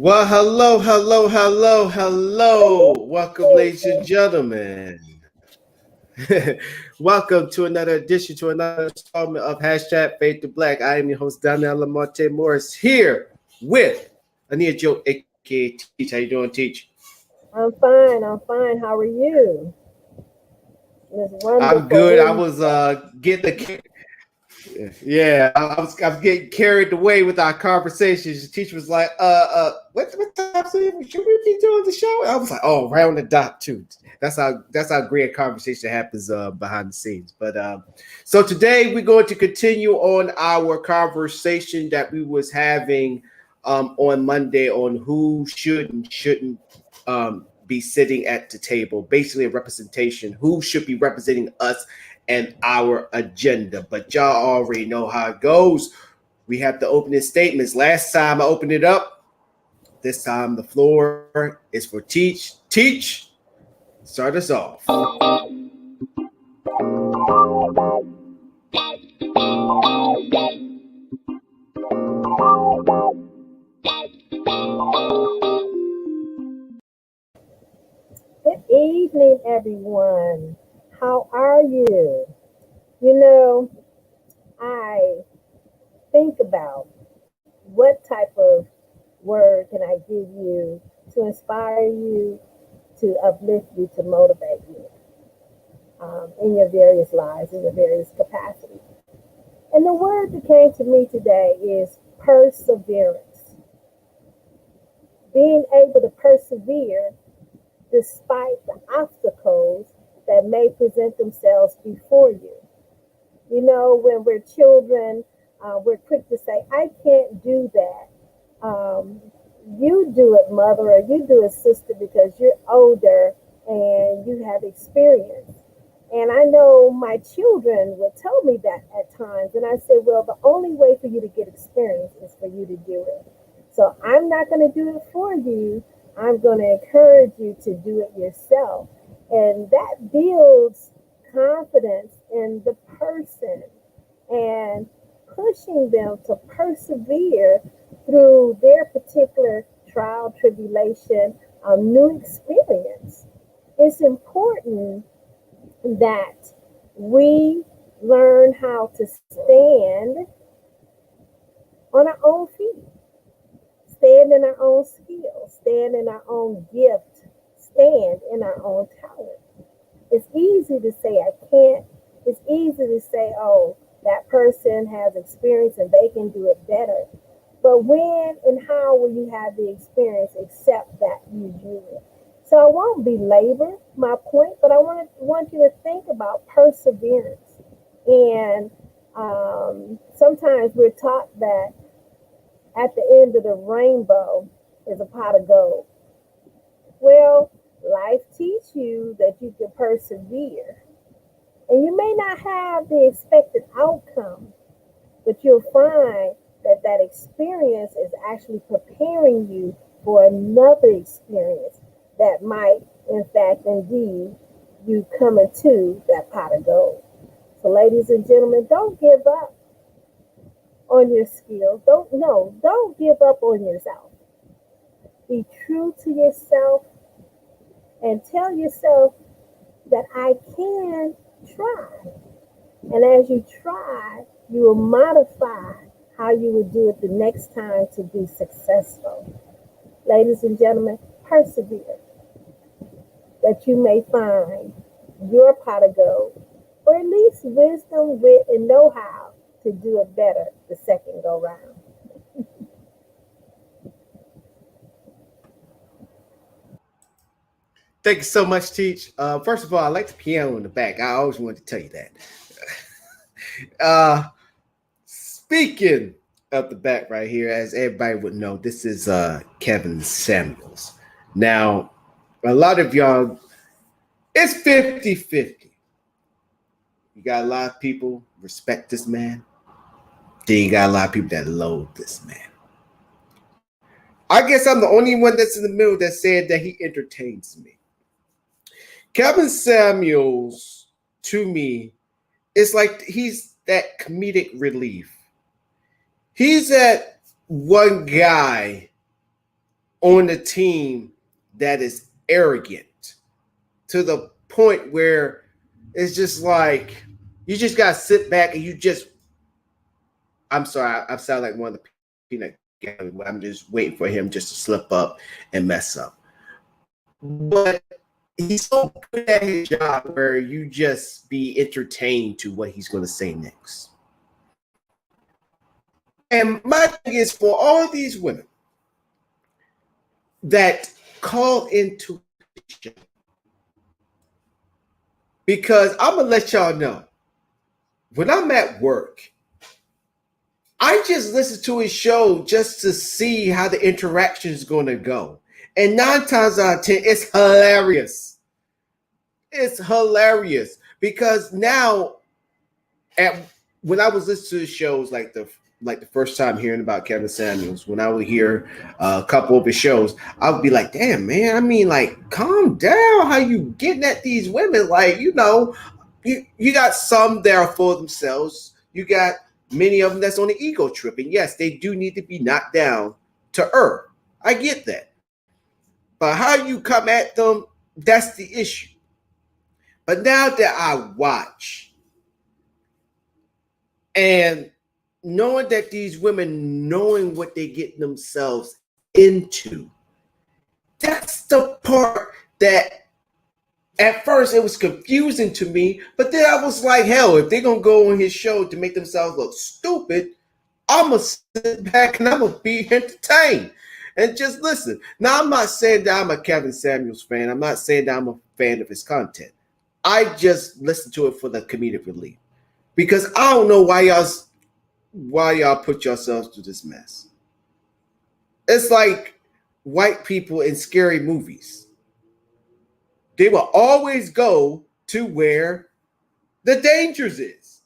Well, hello. Welcome, ladies and gentlemen. Welcome to another edition, to another installment of Hashtag Faith to Black. I am your host, Donnell Lamonte Morris, here with Ania Joe, aka Teach. How you doing, Teach? I'm fine. I'm fine. How are you? This I'm wonderful good. I was Wednesday. getting the yeah, I was getting carried away with our conversations. The teacher was like, what time should we be doing the show? I was like, oh, right on the dot too. That's how great a conversation happens behind the scenes. But so today we're going to continue on our conversation that we was having on Monday on who should and shouldn't be sitting at the table. Basically, a representation. Who should be representing us and our agenda. But y'all already know how it goes. We have the opening statements. Last time I opened it up. This time the floor is for Teach. Teach, start us off. Good evening, everyone. How are you? You know, I think about what type of word can I give you to inspire you, to uplift you, to motivate you in your various lives, in your various capacities. And the word that came to me today is perseverance. Being able to persevere despite the obstacles that may present themselves before you. You know, when we're children, we're quick to say, I can't do that. You do it, mother, or you do it, sister, because you're older and you have experience. And I know my children would tell me that at times. And I say, well, the only way for you to get experience is for you to do it. So I'm not going to do it for you. I'm going to encourage you to do it yourself. And that builds confidence in the person and pushing them to persevere through their particular trial, tribulation, new experience. It's important that we learn how to stand on our own feet, stand in our own skills, stand in our own gift, stand in our own talent. It's easy to say, I can't. It's easy to say, oh, that person has experience and they can do it better. But when and how will you have the experience except that you do it? So I won't belabor my point, but I want you to think about perseverance. And sometimes we're taught that at the end of the rainbow is a pot of gold. Well, life teaches you that you can persevere. And you may not have the expected outcome, but you'll find that that experience is actually preparing you for another experience that might, in fact, indeed, you come into that pot of gold. So, ladies and gentlemen, don't give up on your skills. Don't give up on yourself. Be true to yourself and tell yourself that I can try. And as you try, you will modify how you would do it the next time to be successful. Ladies and gentlemen, persevere that you may find your pot of gold, or at least wisdom, wit, and know how to do it better the second go round. Thank you so much, Teach. First of all, I like the piano in the back. I always wanted to tell you that. Speaking of the back right here, as everybody would know, this is Kevin Samuels. Now, a lot of y'all, it's 50-50. You got a lot of people respect this man. Then you got a lot of people that loathe this man. I guess I'm the only one that's in the middle that said that he entertains me. Kevin Samuels, to me, is like he's that comedic relief. He's that one guy on the team that is arrogant to the point where it's just like you just gotta sit back and you just. I'm sorry, I sound like one of the peanut gallery. I'm just waiting for him just to slip up and mess up. But he's so good at his job where you just be entertained to what he's going to say next. And my thing is for all of these women that call into the show, because I'm going to let y'all know, when I'm at work, I just listen to his show just to see how the interaction is going to go. And 9 times out of 10, it's hilarious. It's hilarious because now, when I was listening to the shows, like the first time hearing about Kevin Samuels, when I would hear a couple of his shows, I would be like, "Damn, man! I mean, like, calm down. How you getting at these women? Like, you got some that are for themselves. You got many of them that's on the ego trip, and yes, they do need to be knocked down to earth. I get that, but how you come at them, that's the issue." But now that I watch and knowing that these women knowing what they get themselves into, that's the part that at first it was confusing to me, but then I was like, hell, if they're going to go on his show to make themselves look stupid, I'm going to sit back and I'm going to be entertained and just listen. Now, I'm not saying that I'm a Kevin Samuels fan. I'm not saying that I'm a fan of his content. I just listen to it for the comedic relief because I don't know why y'all put yourselves through this mess. It's like white people in scary movies. They will always go to where the dangers is.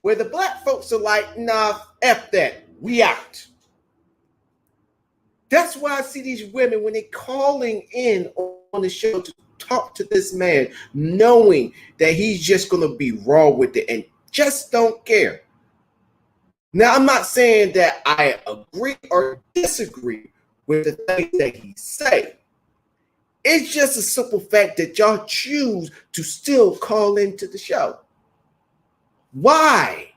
Where the black folks are like, nah, F that, we out. That's why I see these women when they're calling in on the show to talk to this man, knowing that he's just going to be raw with it and just don't care. Now, I'm not saying that I agree or disagree with the things that he say. It's just a simple fact that y'all choose to still call into the show. Why?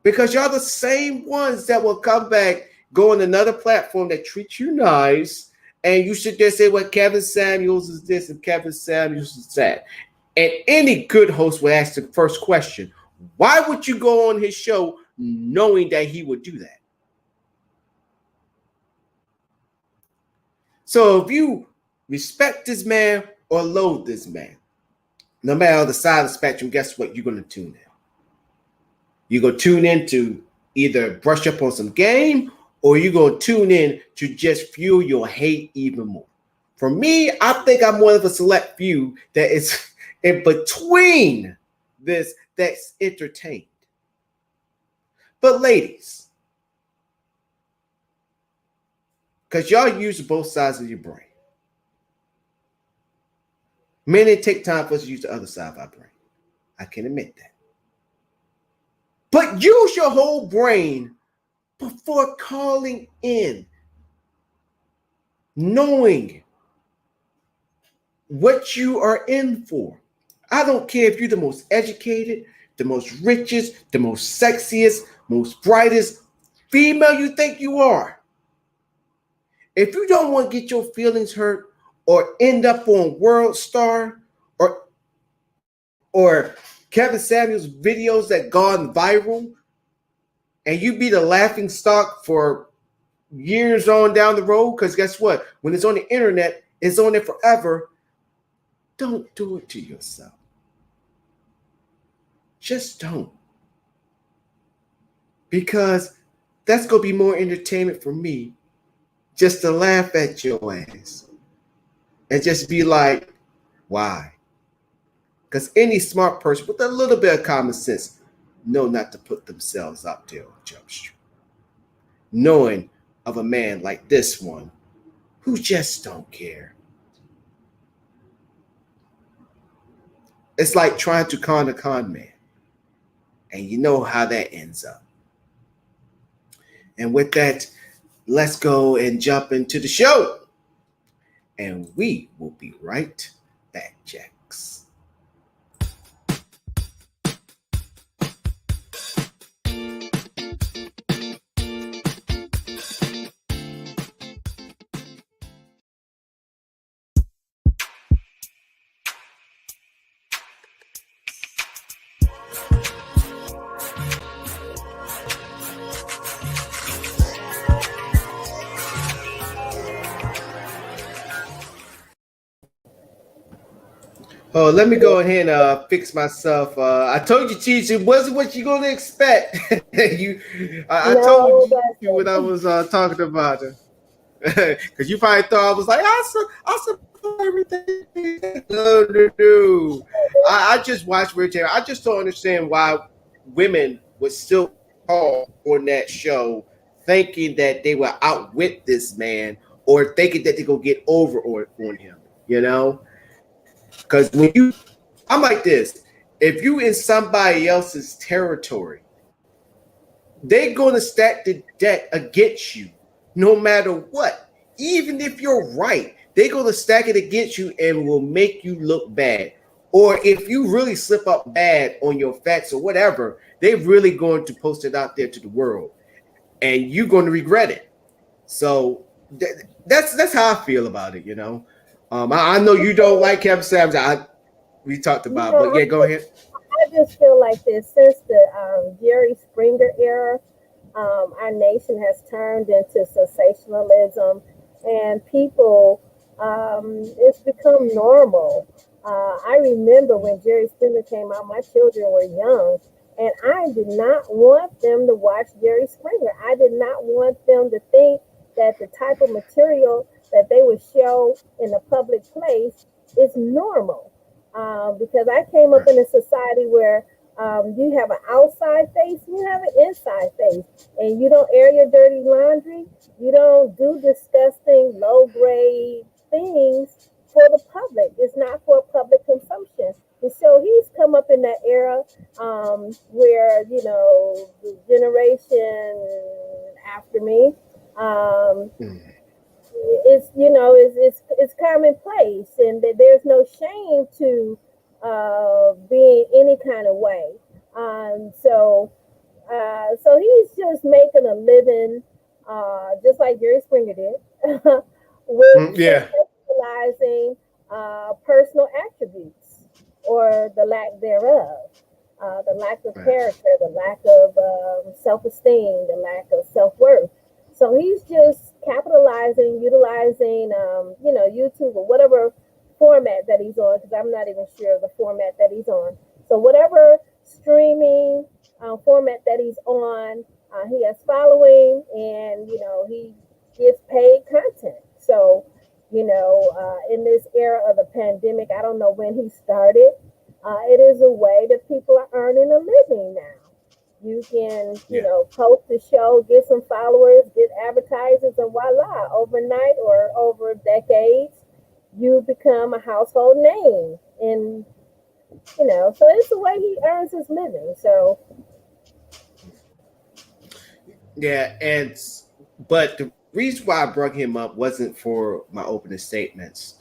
Because y'all the same ones that will come back, go on another platform that treats you nice, and you should just say, well, Kevin Samuels is this and Kevin Samuels is that. And any good host will ask the first question, why would you go on his show knowing that he would do that? So if you respect this man or loathe this man, no matter the side of the spectrum, guess what? You're going to tune in. You're going to tune in to either brush up on some game or you're going to tune in to just fuel your hate even more. For me, I think I'm one of a select few that is in between this that's entertained. But ladies, because y'all use both sides of your brain. Men, it take time for us to use the other side of our brain. I can admit that. But use your whole brain before calling in, knowing what you are in for. I don't care if you're the most educated, the most richest, the most sexiest, most brightest female you think you are. If you don't want to get your feelings hurt or end up on World Star or Kevin Samuels videos that gone viral, and you be the laughing stock for years on down the road, because guess what? When it's on the internet, it's on there forever. Don't do it to yourself. Just don't. Because that's going to be more entertainment for me just to laugh at your ass and just be like, why? Because any smart person with a little bit of common sense know not to put themselves out there on Jump Street. Knowing of a man like this one who just don't care. It's like trying to con a con man. And you know how that ends up. And with that, let's go and jump into the show. And we will be right back, Jax. Oh, let me go ahead and fix myself. I told you, Cheech, it wasn't what you're gonna expect. I told No, you when I was talking about it, because you probably thought I was like, I support everything. No, no, no. I just watched Rich. I just don't understand why women would still call on that show, thinking that they will outwit this man or thinking that they go get over on him. You know. Because when I'm like this, if you in somebody else's territory, they're going to stack the deck against you no matter what. Even if you're right, they're going to stack it against you and will make you look bad. Or if you really slip up bad on your facts or whatever, they're really going to post it out there to the world. And you're going to regret it. So that's how I feel about it, you know. I know you don't like Kevin Samuels. We talked about, but no, yeah, go ahead. I just feel like this since the Jerry Springer era, our nation has turned into sensationalism, and people, it's become normal. I remember when Jerry Springer came out, my children were young, and I did not want them to watch Jerry Springer. I did not want them to think that the type of material that they would show in a public place is normal. Because I came up Right. in a society where you have an outside face, you have an inside face, and you don't air your dirty laundry. You don't do disgusting, low grade things for the public. It's not for public consumption. And so he's come up in that era where, you know, the generation after me, um, Mm. it's, you know, it's commonplace, and there's no shame to being any kind of way. So he's just making a living, just like Jerry Springer did, with Yeah. sensationalizing personal attributes or the lack thereof, the lack of Right. character, the lack of self-esteem, the lack of self-worth. So he's just capitalizing, utilizing, you know, YouTube or whatever format that he's on, because I'm not even sure of the format that he's on. So whatever streaming format that he's on, he has following, and you know he gets paid content. So you know, in this era of the pandemic, I don't know when he started. It is a way that people are earning a living now. You can, you Yeah. know, post the show, get some followers, get advertisers, and voila, overnight or over decades, you become a household name. And, you know, so it's the way he earns his living. So, Yeah. But the reason why I brought him up wasn't for my opening statements.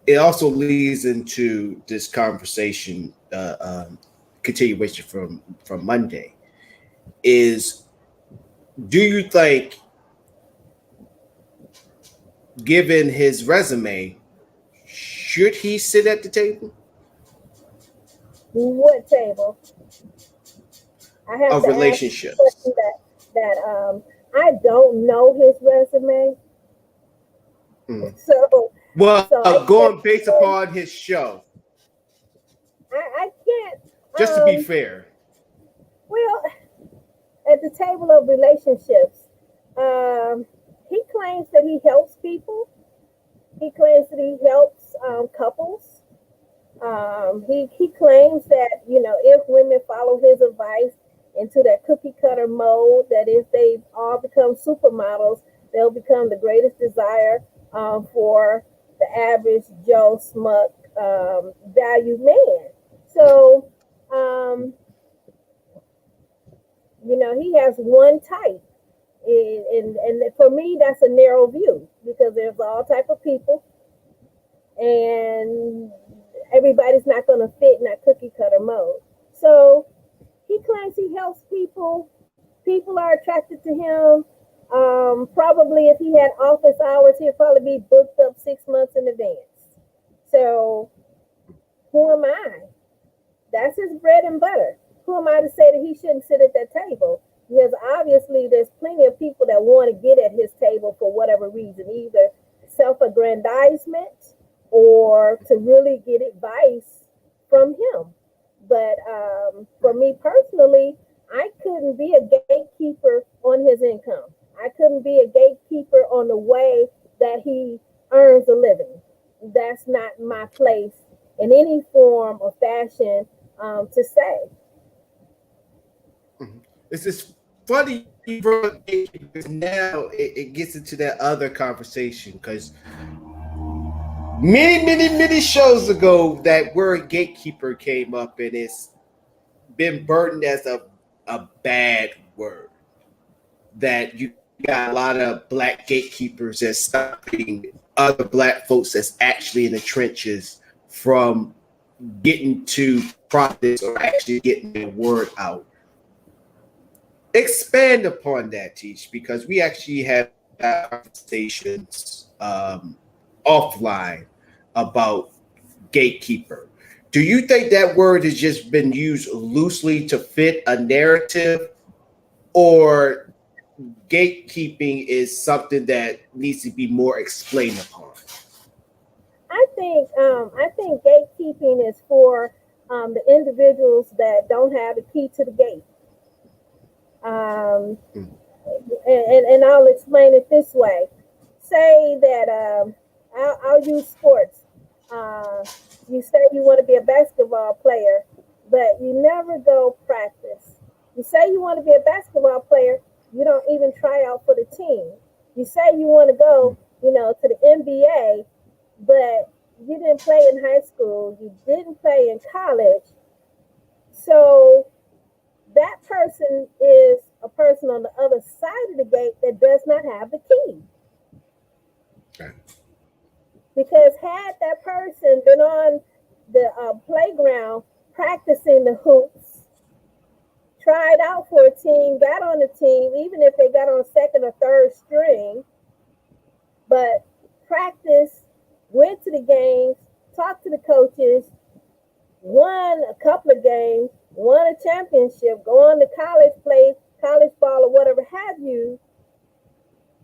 It also leads into this conversation, continuation from Monday. Is do you think, given his resume, should he sit at the table what table? I have of to ask you a relationships? question that I don't know his resume. Mm. So, Well, so I going based can't, upon his show, I can't, just to be fair. well, at the table of relationships, um, he claims that he helps people. He claims that he helps couples. He claims that, you know, if women follow his advice into that cookie cutter mode, that if they all become supermodels, they'll become the greatest desire for the average Joe Smuck value man. So, um, you know, he has one type, And for me, that's a narrow view because there's all type of people, and everybody's not going to fit in that cookie cutter mode. So he claims he helps people. People are attracted to him. Probably if he had office hours, he'd probably be booked up 6 months in advance. So who am I? That's his bread and butter. Who am I to say that he shouldn't sit at that table? Because obviously there's plenty of people that want to get at his table for whatever reason, either self-aggrandizement or to really get advice from him. But for me personally, I couldn't be a gatekeeper on his income. I couldn't be a gatekeeper on the way that he earns a living. That's not my place in any form or fashion to say. It's just funny because now it gets into that other conversation because many shows ago that word gatekeeper came up and it's been burdened as a bad word that you got a lot of black gatekeepers that's stopping other black folks that's actually in the trenches from getting to profits or actually getting the word out. Expand upon that, Teach, because we actually have conversations offline about gatekeeper. Do you think that word has just been used loosely to fit a narrative, or gatekeeping is something that needs to be more explained upon? I think gatekeeping is for the individuals that don't have the key to the gate. And I'll explain it this way. Say that I'll use sports. You say you want to be a basketball player, but you never go practice. You say you want to be a basketball player, you don't even try out for the team. You say you want to go, to the NBA, but you didn't play in high school, you didn't play in college. So that person is a person on the other side of the gate that does not have the key. Okay. Because had that person been on the playground practicing the hoops, tried out for a team, got on the team, even if they got on second or third string, but practice, went to the games, talked to the coaches, won a couple of games, won a championship, go on to college, play college ball or whatever have you,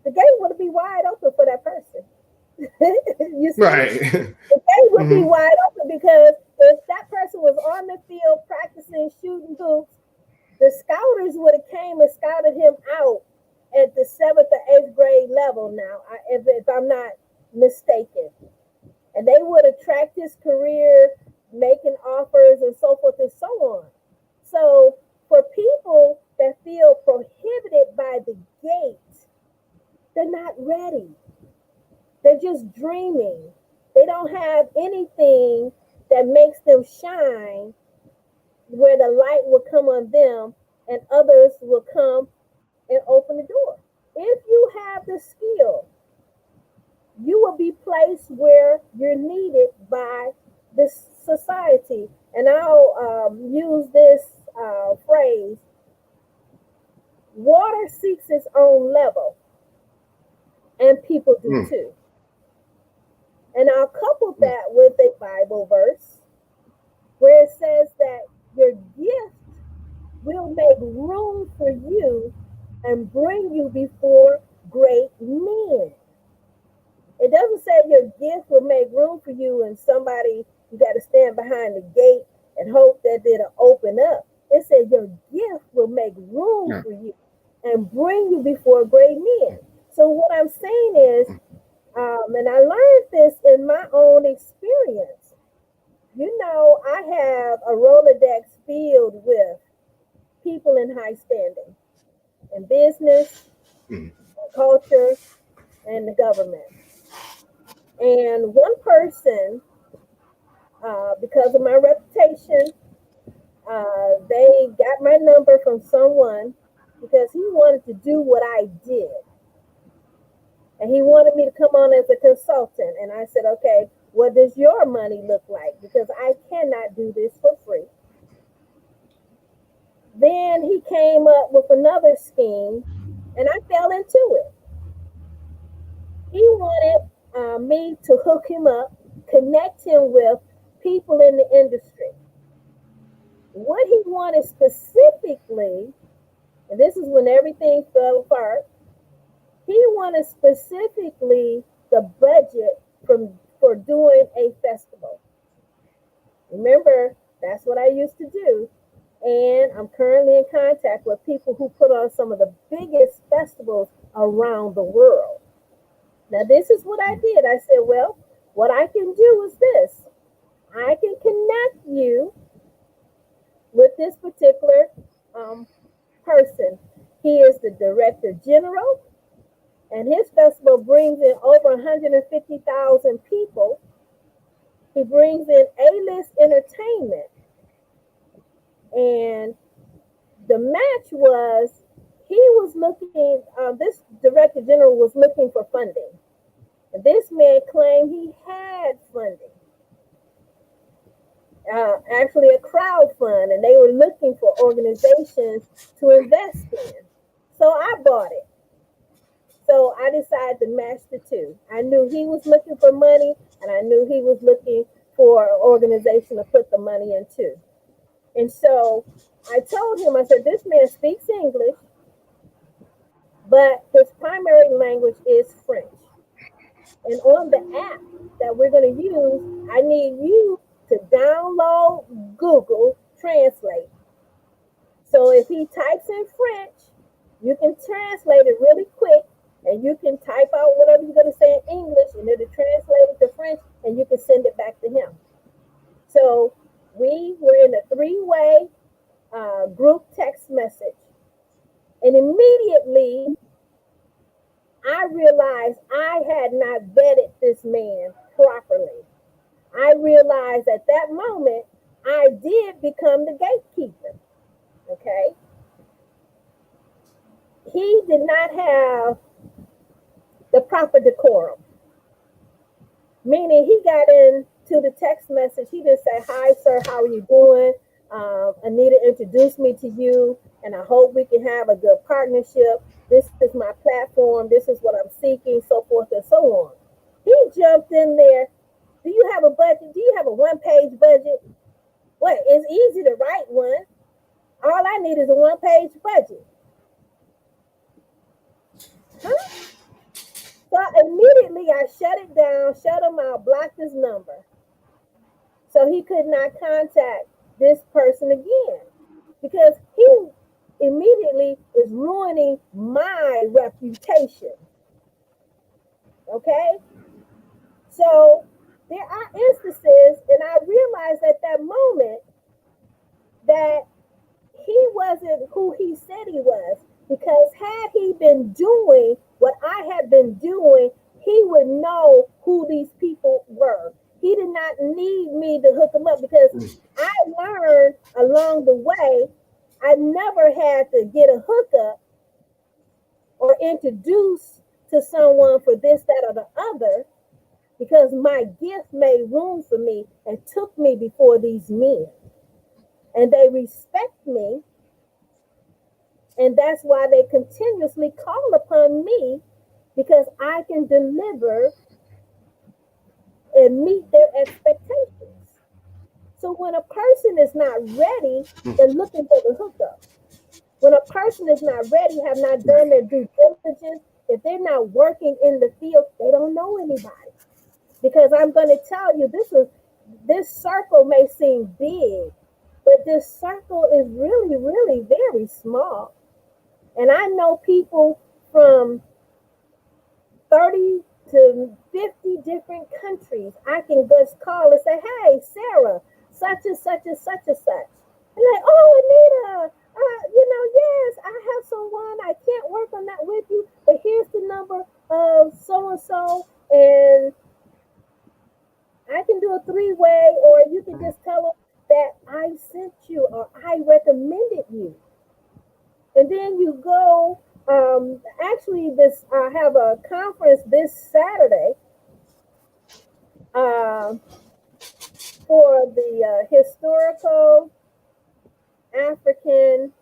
the game would be wide open for that person. You see? Right. The game would be wide open because if that person was on the field practicing shooting hoops, the scouters would have came and scouted him out at the 7th or 8th grade level now, if I'm not mistaken. And they would have tracked his career, making offers and so forth and so on. So for people that feel prohibited by the gate, they're not ready. They're just dreaming. They don't have anything that makes them shine where the light will come on them and others will come and open the door. If you have the skill, you will be placed where you're needed by this society. And I'll use this phrase: water seeks its own level, and people do too. And I'll couple that with a Bible verse where it says that your gift will make room for you and bring you before great men. It doesn't say your gift will make room for you and somebody, you got to stand behind the gate and hope that it'll open up. It says your gift will make room for you and bring you before great men. So what I'm saying is, and I learned this in my own experience. I have a Rolodex filled with people in high standing in business, culture, and the government. And one person, because of my reputation, they got my number from someone because because he wanted to do what I did. And he wanted me to come on as a consultant. And I said, okay, what does your money look like? Because I cannot do this for free. Then he came up with another scheme, and I fell into it. He wanted me to hook him up, connect him with people in the industry. What he wanted specifically, and this is when everything fell apart, he wanted specifically the budget for doing a festival. Remember, that's what I used to do. And I'm currently in contact with people who put on some of the biggest festivals around the world. Now, this is what I did. I said, well, what I can do is this. I can connect you with this particular person. He is the director general, and his festival brings in over 150,000 people. He brings in A-list entertainment. And the match was, he was looking, this director general was looking for funding. And this man claimed he had funding. Actually a crowd fund, and they were looking for organizations to invest in. So I bought it. So I decided to match the two. I knew he was looking for money, and I knew he was looking for an organization to put the money into. And so I told him, I said, this man speaks English, but his primary language is French. And on the app that we're going to use, I need you to download Google Translate. So if he types in French, you can translate it really quick, and you can type out whatever you're going to say in English, and it'll translate it to French, and you can send it back to him. So we were in a three-way group text message. And immediately, I realized I had not vetted this man properly. I realized at that moment, I did become the gatekeeper. Okay? He did not have the proper decorum. Meaning he got into the text message, he didn't say, hi, sir, how are you doing? Anita introduced me to you, and I hope we can have a good partnership. This is my platform. This is what I'm seeking, so forth and so on. He jumped in there. Do you have a budget? Do you have a one-page budget? Well, it's easy to write one. All I need is a one-page budget. Huh? So immediately I shut it down, shut him out, blocked his number. So he could not contact this person again, because he immediately is ruining my reputation. Okay? So there are instances, and I realized at that moment that he wasn't who he said he was, because had he been doing what I had been doing, he would know who these people were. He did not need me to hook him up, because I learned along the way, I never had to get a hookup or introduce to someone for this, that, or the other, because my gift made room for me and took me before these men. And they respect me. And that's why they continuously call upon me, because I can deliver and meet their expectations. So when a person is not ready, they're looking for the hookup. When a person is not ready, have not done their due diligence, if they're not working in the field, they don't know anybody. Because I'm going to tell you, this circle may seem big, but this circle is really, really very small. And I know people from 30 to 50 different countries. I can just call and say, hey, Sarah, such and such and such and such. And like, oh, Anita, yes, I have someone. I can't work on that with you, but here's the number of so-and-so, and I can do a three-way, or you can just tell them that I sent you or I recommended you. And then you go, actually, this I have a conference this Saturday uh, for the Historical African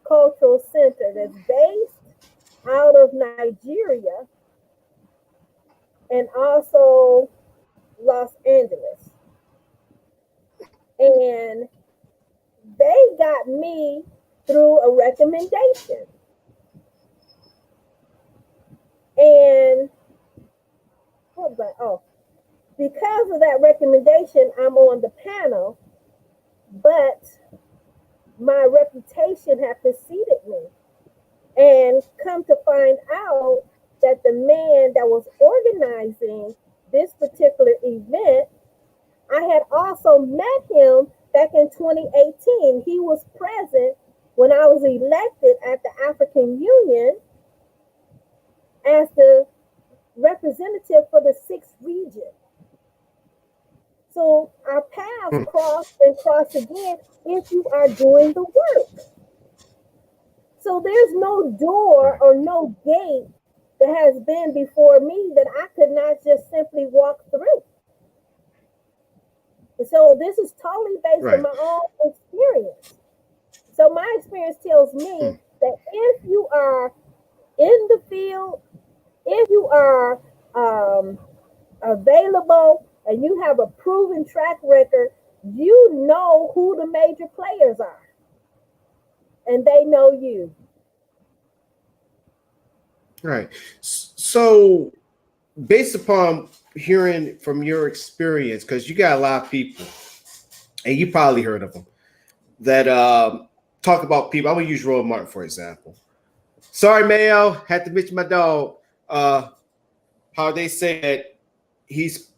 Cultural Center that's based out of Nigeria and also Los Angeles. And they got me through a recommendation. And what was I? Oh, because of that recommendation, I'm on the panel, but my reputation had preceded me. And come to find out that the man that was organizing this particular event, I had also met him back in 2018. He was present when I was elected at the African Union as the representative for the 6th region. So our paths cross and cross again if you are doing the work. So there's no door or no gate that has been before me that I could not just simply walk through. And so this is totally based on my own experience. So my experience tells me that if you are in the field, if you are available and you have a proven track record, you know who the major players are. And they know you. Right. So, based upon hearing from your experience, because you got a lot of people, and you probably heard of them, that talk about people. I'm going to use Roland Martin, for example. Sorry, Mayo, had to mention my dog. How they say that he's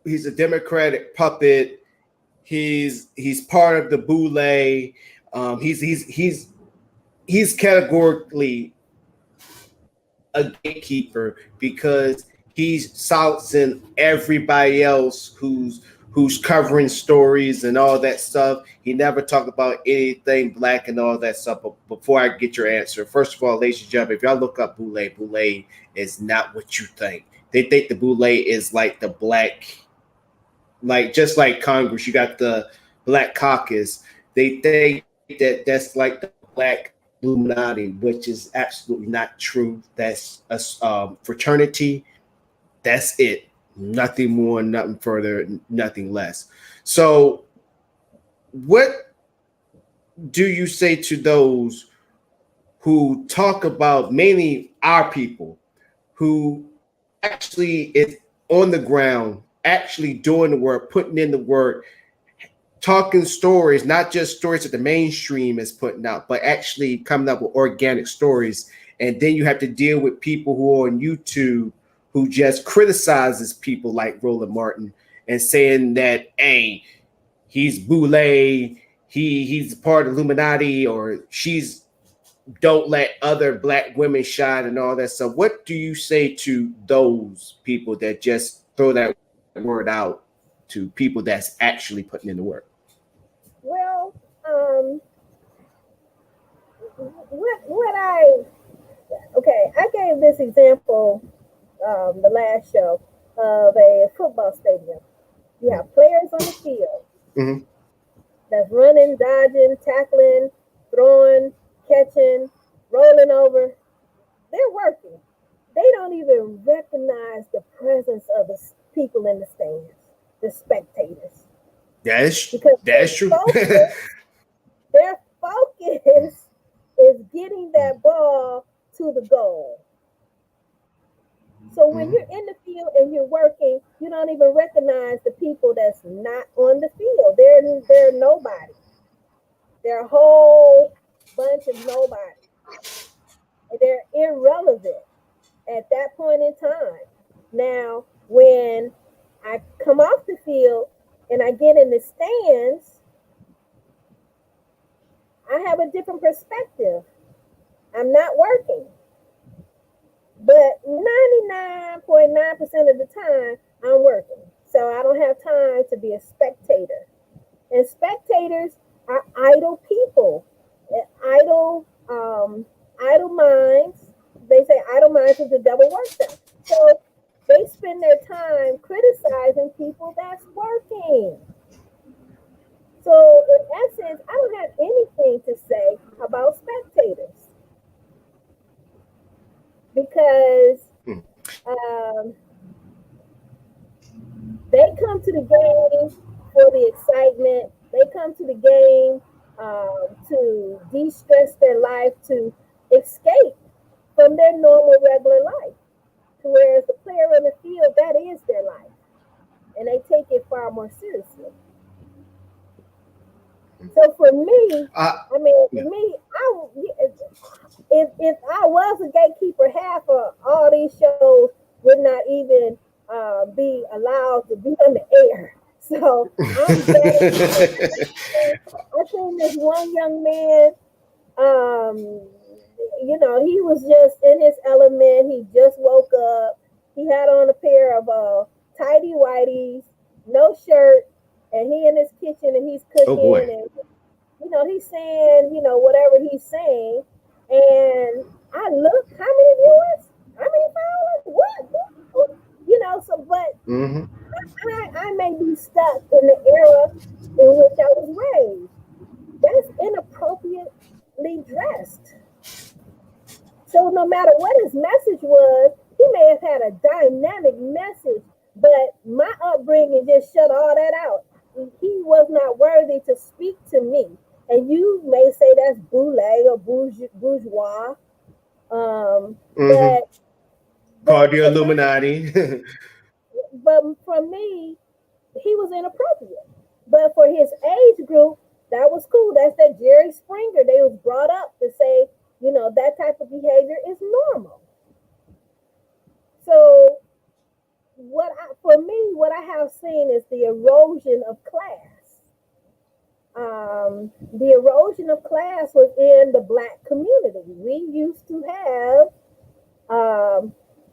a Democratic puppet. He's part of the Boule. He's categorically a gatekeeper because he's silencing everybody else who's covering stories and all that stuff. He never talked about anything black and all that stuff. But before I get your answer, first of all, ladies and gentlemen, if y'all look up Boule is not what you think. They think the Boule is like the black, like just like Congress, you got the Black Caucus. They think that that's like the black Illuminati, which is absolutely not true. That's a fraternity. That's it. Nothing more, nothing further, nothing less. So, what do you say to those who talk about mainly our people who actually is on the ground, actually doing the work, putting in the work, talking stories, not just stories that the mainstream is putting out, but actually coming up with organic stories. And then you have to deal with people who are on YouTube who just criticizes people like Roland Martin and saying that, hey, he's Boule, he's part of Illuminati, or she's don't let other black women shine and all that stuff. What do you say to those people that just throw that word out to people that's actually putting in the work? Well, I gave this example the last show of a football stadium. You have players on the field that's running, dodging, tackling, throwing, catching, rolling over. They're working. They don't even recognize the presence of the people in the stands, the spectators. That's true. Their focus is getting that ball to the goal. So when you're in the field and you're working, you don't even recognize the people that's not on the field. They're nobody. They're a whole bunch of nobody. And they're irrelevant at that point in time. Now, when I come off the field and I get in the stands, I have a different perspective. I'm not working. But 99.9% of the time, I'm working. So I don't have time to be a spectator. And spectators are idle people, idle Idle minds, they say idle minds is the devil works out. So they spend their time criticizing people that's working. So in essence, I don't have anything to say about spectators because Hmm. um, they come to the game for the excitement. They come to the game to de-stress their life, to escape from their normal, regular life. Whereas the player on the field, that is their life, and they take it far more seriously. So for me, Uh, I mean, for yeah. me, if I was a gatekeeper, half of all these shows would not even be allowed to be on the air. So I'm very. I seen this one young man. Um, he was just in his element. He just woke up. He had on a pair of tidy whities, no shirt, and he in his kitchen and he's Oh cooking boy. and he's saying, whatever he's saying. And I look, how many viewers? How many followers? What? So, but Hmm. I may be stuck in the era in which I was raised. That's inappropriately dressed. So no matter what his message was, he may have had a dynamic message, but my upbringing just shut all that out. He was not worthy to speak to me. And you may say that's boule or bourgeois, Hmm. but Called the but Illuminati. for me, he was inappropriate. But for his age group, that was cool. That's that Jerry Springer. They was brought up to say, that type of behavior is normal. So for me, what I have seen is the erosion of class. The erosion of class was in the black community. We used to have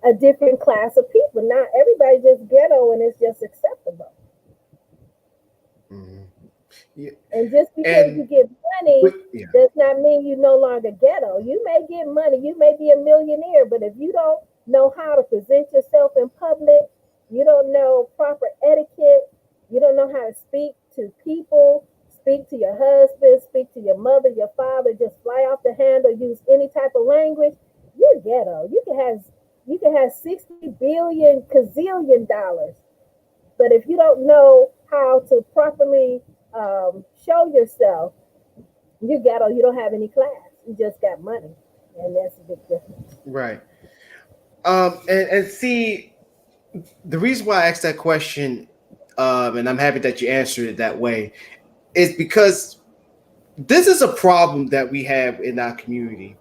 a different class of people. Now everybody's just ghetto and it's just acceptable. Mhm. Yeah. And just because you And get money yeah. does not mean you no longer ghetto. You may get money, you may be a millionaire, but if you don't know how to present yourself in public, you don't know proper etiquette, you don't know how to speak to people, speak to your husband, speak to your mother, your father, just fly off the handle, use any type of language, you're ghetto. You can have 60 billion gazillion dollars, but if you don't know how to properly show yourself, you ghetto. You don't have any class. You just got money, and that's a big difference. Right. And see, the reason why I asked that question, and I'm happy that you answered it that way, is because this is a problem that we have in our community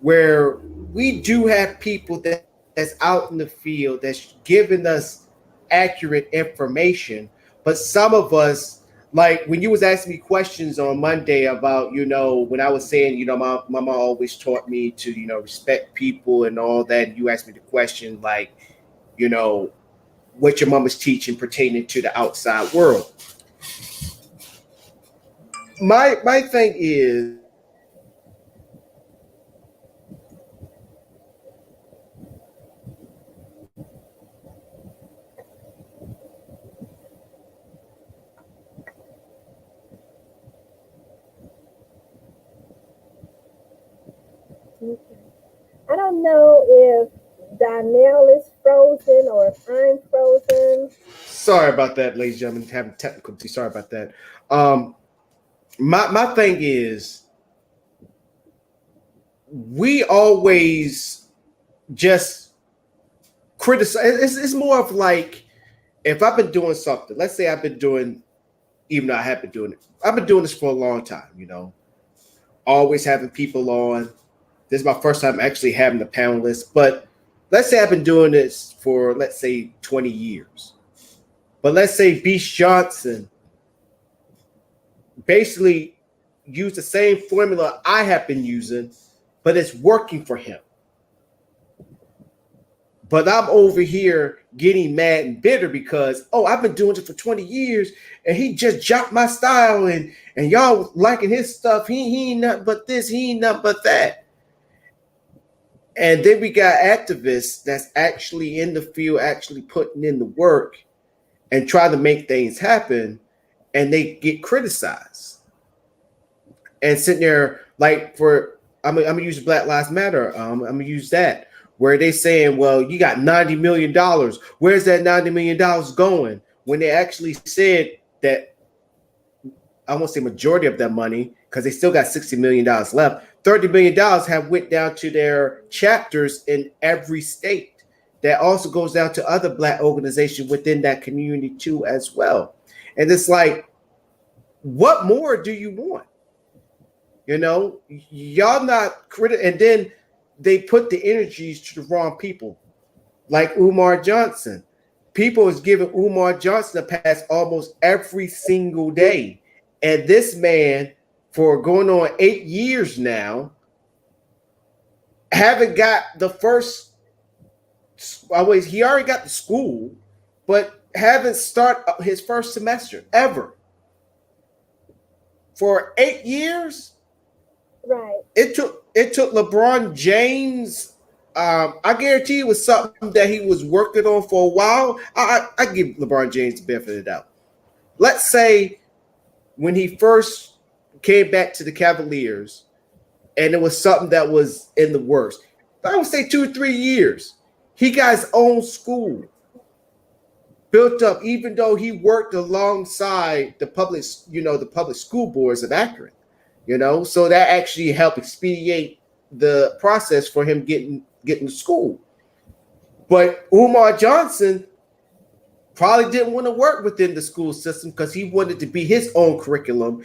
where we do have people that's out in the field that's giving us accurate information, but some of us, like when you was asking me questions on Monday about, when I was saying, my mom always taught me to, respect people and all that, and you asked me the question like, you know what your mom is teaching pertaining to the outside world. My thing is, I don't know if Donnell is frozen or if I'm frozen. sorry about that, ladies and gentlemen, having technical difficulty. Sorry about that. Um, my thing is, we always just criticize. It's more of like, if I've been doing something, let's say I've been doing, even though I have been doing it, I've been doing this for a long time. Always having people on. This is my first time actually having a panelist, but let's say I've been doing this for, let's say, 20 years. But let's say Beast Johnson basically used the same formula I have been using, but it's working for him. But I'm over here getting mad and bitter because, oh, I've been doing it for 20 years and he just dropped my style and y'all liking his stuff. He ain't nothing but this, he ain't nothing but that. And then we got activists that's actually in the field, actually putting in the work and try to make things happen, and they get criticized. And sitting there like I'm gonna use Black Lives Matter. I'm gonna use that where they saying, well, you got $90 million. Where's that $90 million going? When they actually said that, I won't say majority of that money because they still got $60 million left. $30 million have went down to their chapters in every state. That also goes down to other Black organizations within that community too, as well. And it's like, what more do you want? You know, y'all not critical, and then they put the energies to the wrong people, like Umar Johnson. People is giving Umar Johnson a pass almost every single day, and this man, for going on 8 years now, haven't got the first. Always, he already got the school, but haven't started his first semester ever for 8 years. Right. It took LeBron James. I guarantee it was something that he was working on for a while. I give LeBron James the benefit of the doubt. Let's say when he first came back to the Cavaliers, and it was something that was in the works. I would say 2 or 3 years. He got his own school built up, even though he worked alongside the public, the public school boards of Akron. So that actually helped expedite the process for him getting to school. But Umar Johnson probably didn't want to work within the school system because he wanted to be his own curriculum,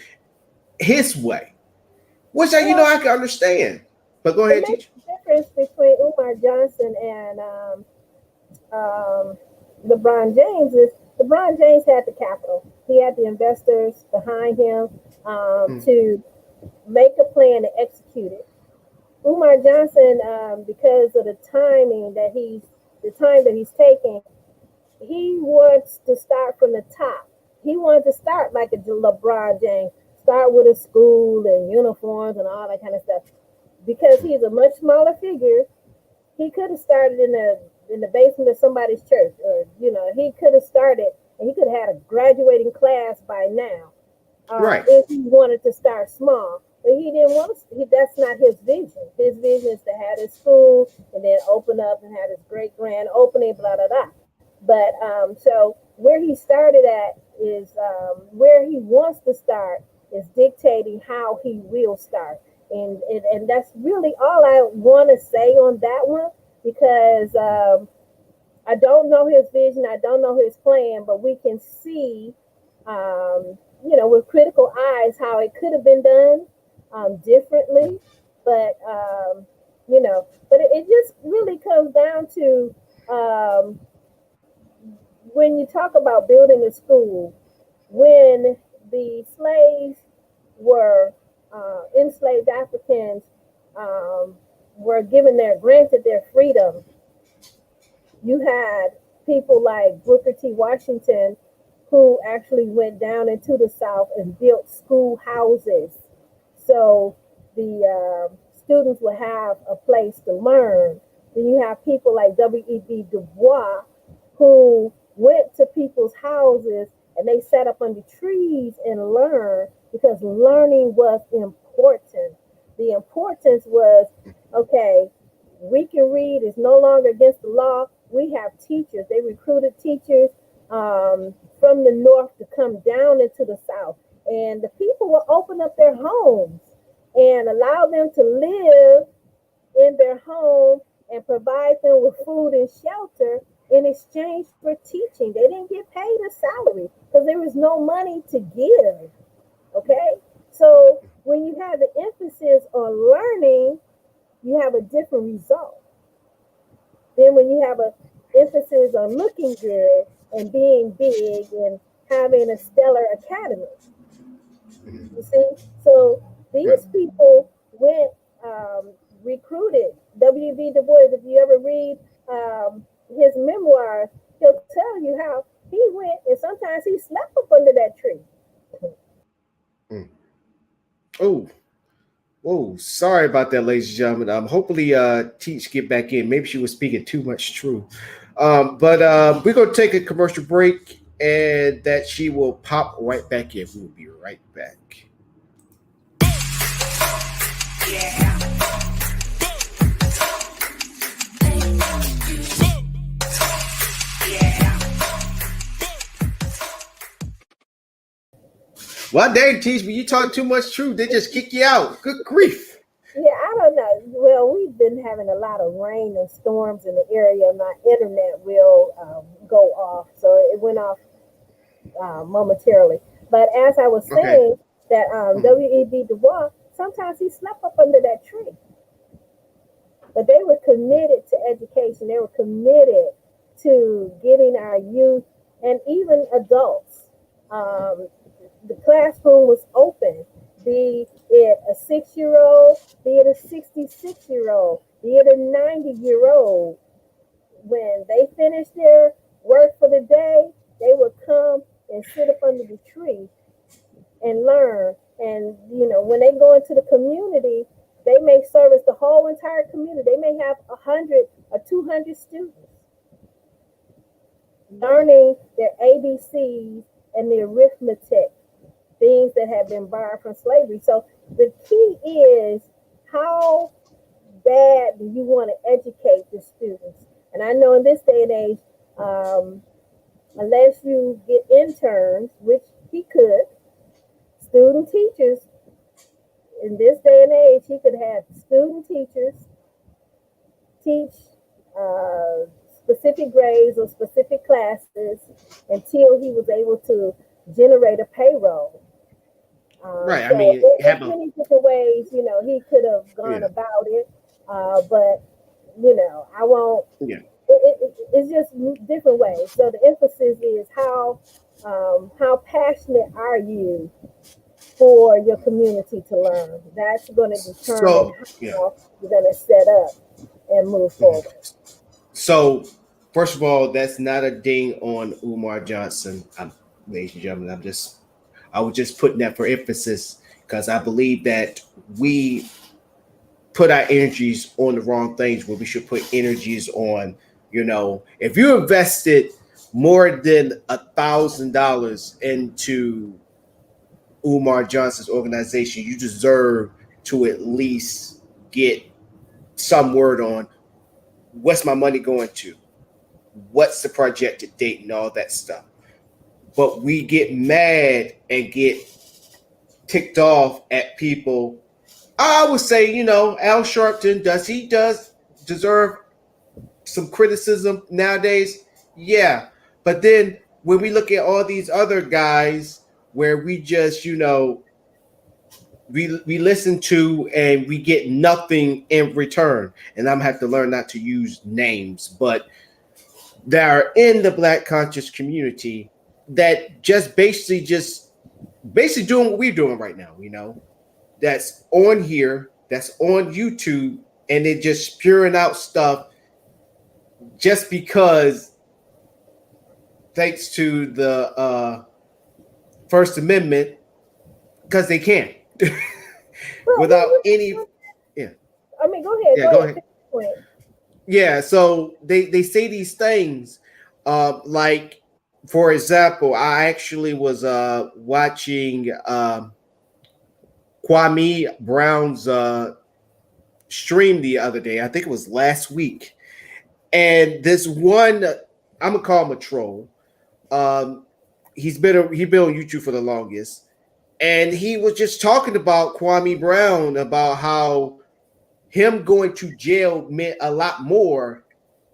his way, which I can understand. But go ahead, teacher. The difference between Umar Johnson and LeBron James is LeBron James had the capital. He had the investors behind him to make a plan to execute it. Umar Johnson, because of the time that he's taking, he wants to start from the top. He wanted to start like a LeBron James, start with a school and uniforms and all that kind of stuff. Because he's a much smaller figure, he could have started in the basement of somebody's church, or he could have started and he could have had a graduating class by now. Right. If he wanted to start small. But he didn't want to, that's not his vision. His vision is to have his school and then open up and have his great grand opening, blah, blah, blah. But so where he started at is where he wants to start is dictating how he will start. And that's really all I want to say on that one, because I don't know his vision. I don't know his plan, but we can see, with critical eyes how it could have been done differently. But, but it just really comes down to when you talk about building a school, when the slaves were enslaved Africans were granted their freedom, you had people like Booker T. Washington who actually went down into the South and built schoolhouses. So the students would have a place to learn. Then you have people like W.E.B. Du Bois who went to people's houses and they sat up under trees and learned, because learning was important. The importance was, okay, we can read, it's no longer against the law. We have teachers. They recruited teachers from the North to come down into the South. And the people will open up their homes and allow them to live in their home and provide them with food and shelter in exchange for teaching. They didn't get paid a salary because there was no money to give. Okay? So when you have the emphasis on learning, you have a different result. Then when you have an emphasis on looking good and being big and having a stellar academy, you see? So these people went recruited. W.B. Du Bois, if you ever read his memoirs, he'll tell you how he went and sometimes he slept up under that tree. Mm. Oh, oh, sorry about that, ladies and gentlemen. Hopefully, Teach get back in. Maybe she was speaking too much truth. But we're gonna take a commercial break, and that she will pop right back in. We will be right back. Well, dang, Teach, when you talk too much truth, they just kick you out. Good grief. Yeah, I don't know. Well, we've been having a lot of rain and storms in the area. My internet will go off, so it went off momentarily. But as I was Okay. saying, that W.E.B. Du Bois, sometimes he slept up under that tree. But they were committed to education. They were committed to getting our youth and even adults. The classroom was open, be it a 6-year-old, be it a 66-year-old, be it a 90-year-old. When they finished their work for the day, they would come and sit up under the tree and learn. And, when they go into the community, they may service the whole entire community. They may have 100 or 200 students learning their ABCs and the arithmetic, things that have been borrowed from slavery. So the key is, how bad do you want to educate the students? And I know in this day and age, unless you get interns, which he could, student teachers, in this day and age, he could have student teachers teach specific grades or specific classes until he was able to generate a payroll. Right. I So mean, there's many different ways, he could have gone about it. But, I won't. Yeah. It's just different ways. So the emphasis is how passionate are you for your community to learn? That's going to determine how you're going to set up and move forward. So, first of all, that's not a ding on Umar Johnson, ladies and gentlemen. I was just putting that for emphasis because I believe that we put our energies on the wrong things where we should put energies on. If you invested more than $1,000 into Umar Johnson's organization, you deserve to at least get some word on what's my money going to, what's the projected date, and all that stuff. But we get mad and get ticked off at people. I would say, Al Sharpton, does deserve some criticism nowadays? Yeah. But then when we look at all these other guys where we just, we listen to and we get nothing in return. And I'm gonna have to learn not to use names, but that are in the Black conscious community that just basically doing what we're doing right now, that's on here, that's on YouTube, and they're just spewing out stuff just because, thanks to the First Amendment, because they can. Without any. Yeah. I mean, go ahead. Yeah, go ahead. Yeah, so they say these things, like, for example, I actually was watching Kwame Brown's stream the other day. I think it was last week, and this one, I'm gonna call him a troll. He's been on YouTube for the longest, and he was just talking about Kwame Brown, about how him going to jail meant a lot more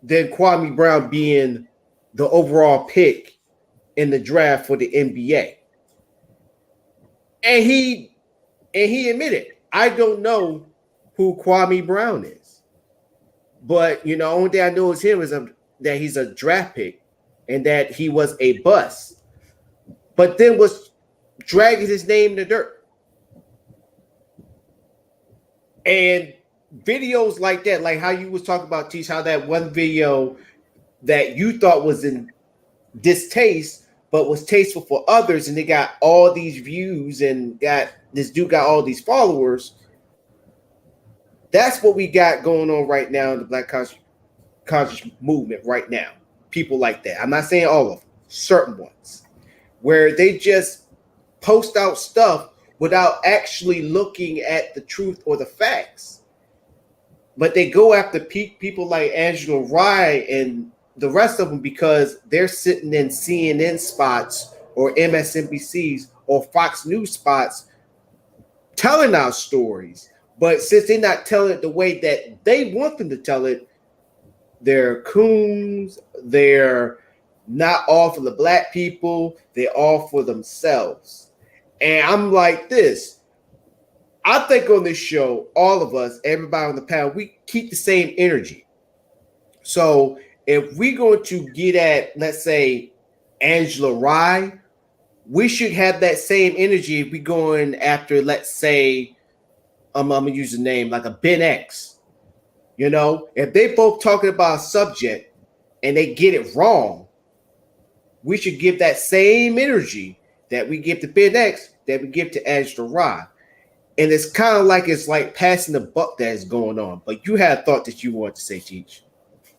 than Kwame Brown being the overall pick in the draft for the NBA. And he admitted, I don't know who Kwame Brown is. But, only thing I know is him is that he's a draft pick and that he was a bust. But then was dragging his name in the dirt. And videos like that, like how you was talking about, Teach, how that one video that you thought was in distaste, but was tasteful for others, and they got all these views and got this dude got all these followers. That's what we got going on right now in the Black conscious movement right now. People like that. I'm not saying all of them, certain ones, where they just post out stuff without actually looking at the truth or the facts. But they go after people like Angela Rye and the rest of them because they're sitting in CNN spots or MSNBCs or Fox News spots telling our stories. But since they're not telling it the way that they want them to tell it, they're coons, they're not all for the black people, they're all for themselves. And I'm like this. I think on this show, all of us, everybody on the panel, we keep the same energy. So if we're going to get at, let's say, Angela Rye, we should have that same energy if we're going after, let's say, I'm gonna use a name like a Ben X. You know, if they both talking about a subject and they get it wrong, we should give that same energy that we give to Ben X that we give to Angela Rye. And it's kind of like it's like passing the buck that is going on. But you had a thought that you wanted to say, Teach.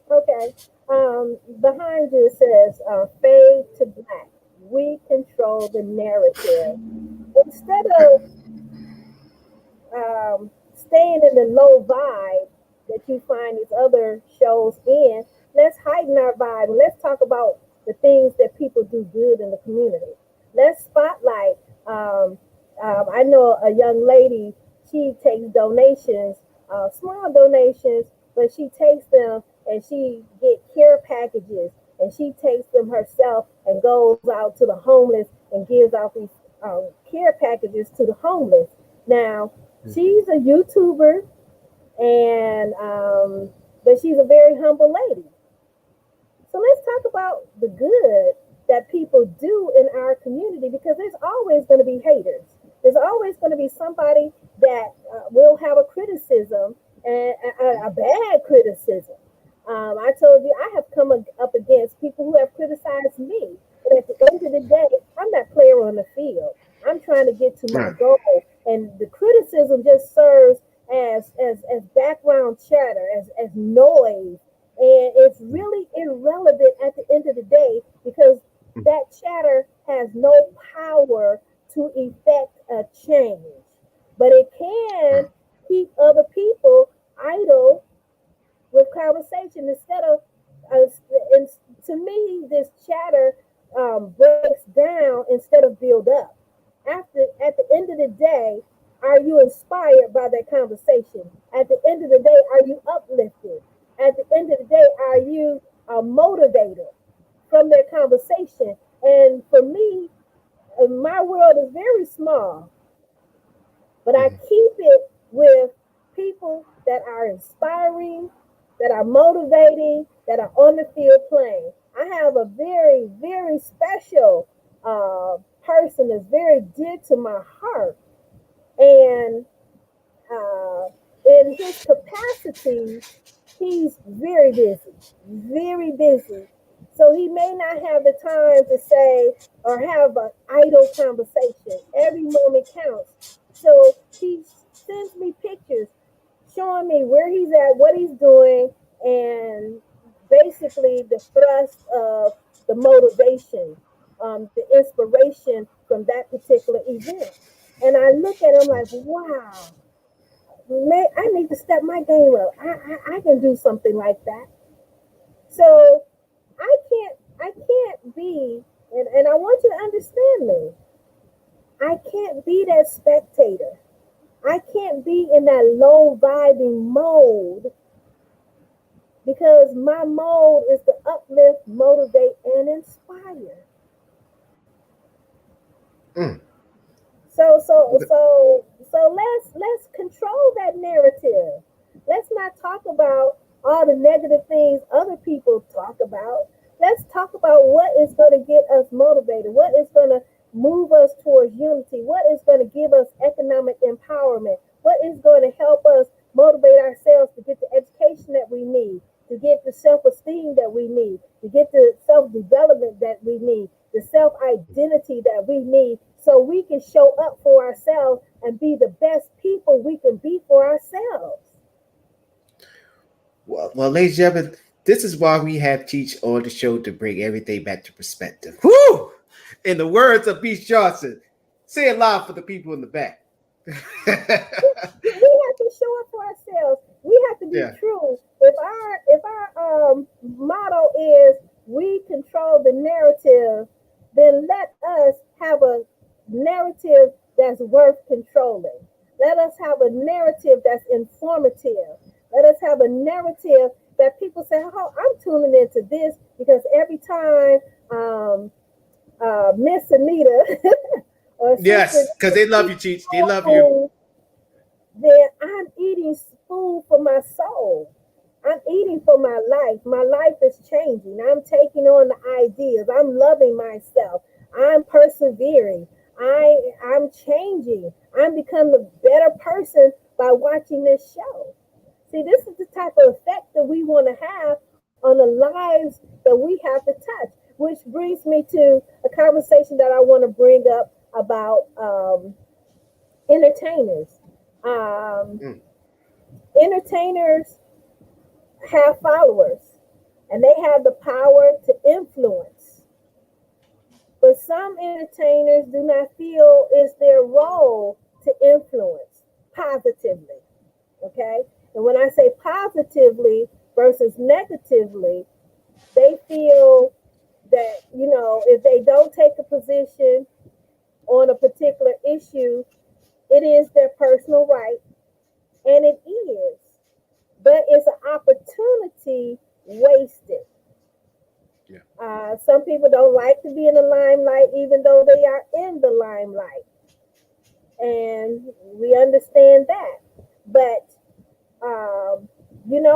Okay. Behind you it says fade to black. We control the narrative. Instead of staying in the low vibe that you find these other shows in, let's heighten our vibe. Let's talk about the things that people do good in the community. Let's spotlight. I know a young lady, she takes donations, small donations, but she takes them and she get care packages and she takes them herself and goes out to the homeless and gives out these care packages to the homeless. Now, she's a YouTuber and but she's a very humble lady. So let's talk about the good that people do in our community because there's always going to be haters. There's always going to be somebody that will have a criticism and a bad criticism. I told you I have come up against people who have criticized me. But at the end of the day, I'm that player on the field. I'm trying to get to my goal. And the criticism just serves as background chatter, as noise. And it's really irrelevant at the end of the day because that chatter has no power to effect a change. But it can keep other people idle with conversation instead of, and to me, this chatter breaks down instead of build up. At the end of the day, are you inspired by that conversation? At the end of the day, are you uplifted? At the end of the day, are you motivated from their conversation? And for me, my world is very small, but I keep it with people that are inspiring, that are motivating, that are on the field playing. I have a very, very special person that's very dear to my heart. And in his capacity, he's very busy. So he may not have the time to say or have an idle conversation. Every moment counts. So he sends me pictures showing me where he's at, what he's doing, and basically the thrust of the motivation, the inspiration from that particular event. And I look at him like, wow, I need to step my game up. I can do something like that. So I can't be, and I want you to understand me. I can't be that spectator. I can't be in that low vibing mode because my mode is to uplift, motivate, and inspire. Mm. So let's control that narrative. Let's not talk about all the negative things other people talk about. Let's talk about what is going to get us motivated, what is going to move us towards unity, what is going to give us economic empowerment, what is going to help us motivate ourselves to get the education that we need, to get the self-esteem that we need. development that we need, the self-identity that we need, so we can show up for ourselves and be the best people we can be for ourselves. Well, ladies and gentlemen, this is why we have Teach on the show, to bring everything back to perspective. Whoo! In the words of Beach Johnson, say it loud for the people in the back. We have to show up for ourselves. We have to be true. If our motto is we control the narrative, then let us have a narrative that's worth controlling. Let us have a narrative that's informative. Let us have a narrative that people say, "Oh, I'm tuning into this because every time Miss Anita or yes, because they love you, Cheech. They love you. Then I'm eating food for my soul. I'm eating for my life. My life is changing. I'm taking on the ideas. I'm loving myself. I'm persevering. I'm changing. I'm becoming a better person by watching this show." See, this is the type of effect that we want to have on the lives that we have to touch, which brings me to a conversation that I want to bring up about entertainers. Entertainers have followers and they have the power to influence. But some entertainers do not feel it's their role to influence positively. Okay? And when I say positively versus negatively, they feel that, if they don't take a position on a particular issue, it is their personal right, and it is. But it's an opportunity wasted. Yeah. Some people don't like to be in the limelight, even though they are in the limelight. And we understand that. But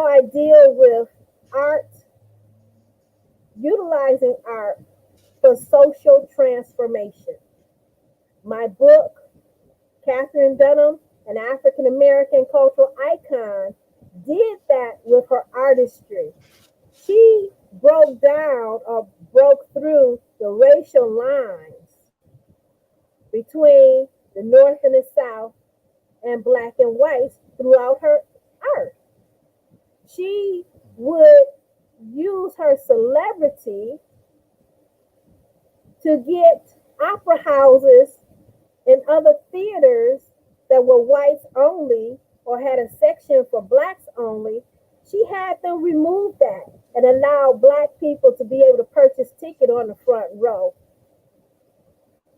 I deal with art, utilizing art for social transformation. My book, Katherine Dunham, an African American cultural icon, did that with her artistry. She broke down or broke through the racial lines between the North and the South and Black and whites throughout her art. She would use her celebrity to get opera houses and other theaters that were whites only or had a section for blacks only. She had them remove that and allow Black people to be able to purchase ticket on the front row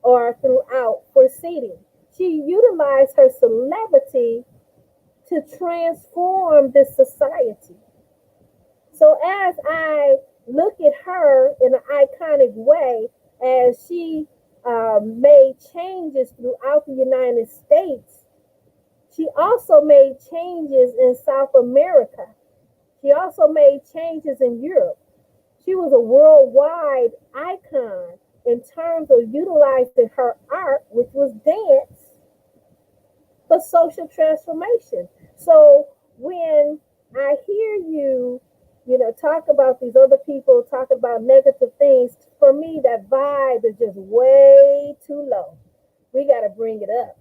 or throughout for seating. She utilized her celebrity to transform this society. So as I look at her in an iconic way, as she made changes throughout the United States, she also made changes in South America. She also made changes in Europe. She was a worldwide icon in terms of utilizing her art, which was dance, for social transformation. So when I hear you, talk about these other people, talk about negative things, for me, that vibe is just way too low. We got to bring it up.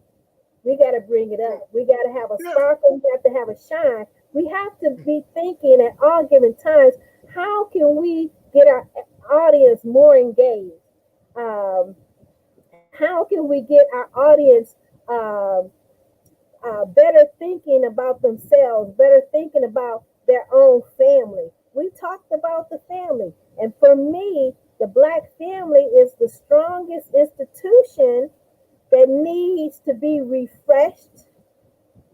We got to bring it up. We got to have a sparkle. We have to have a shine. We have to be thinking at all given times, how can we get our audience more engaged? How can we get our audience better thinking about themselves, better thinking about their own family? We talked about the family. And for me, the Black family is the strongest institution that needs to be refreshed,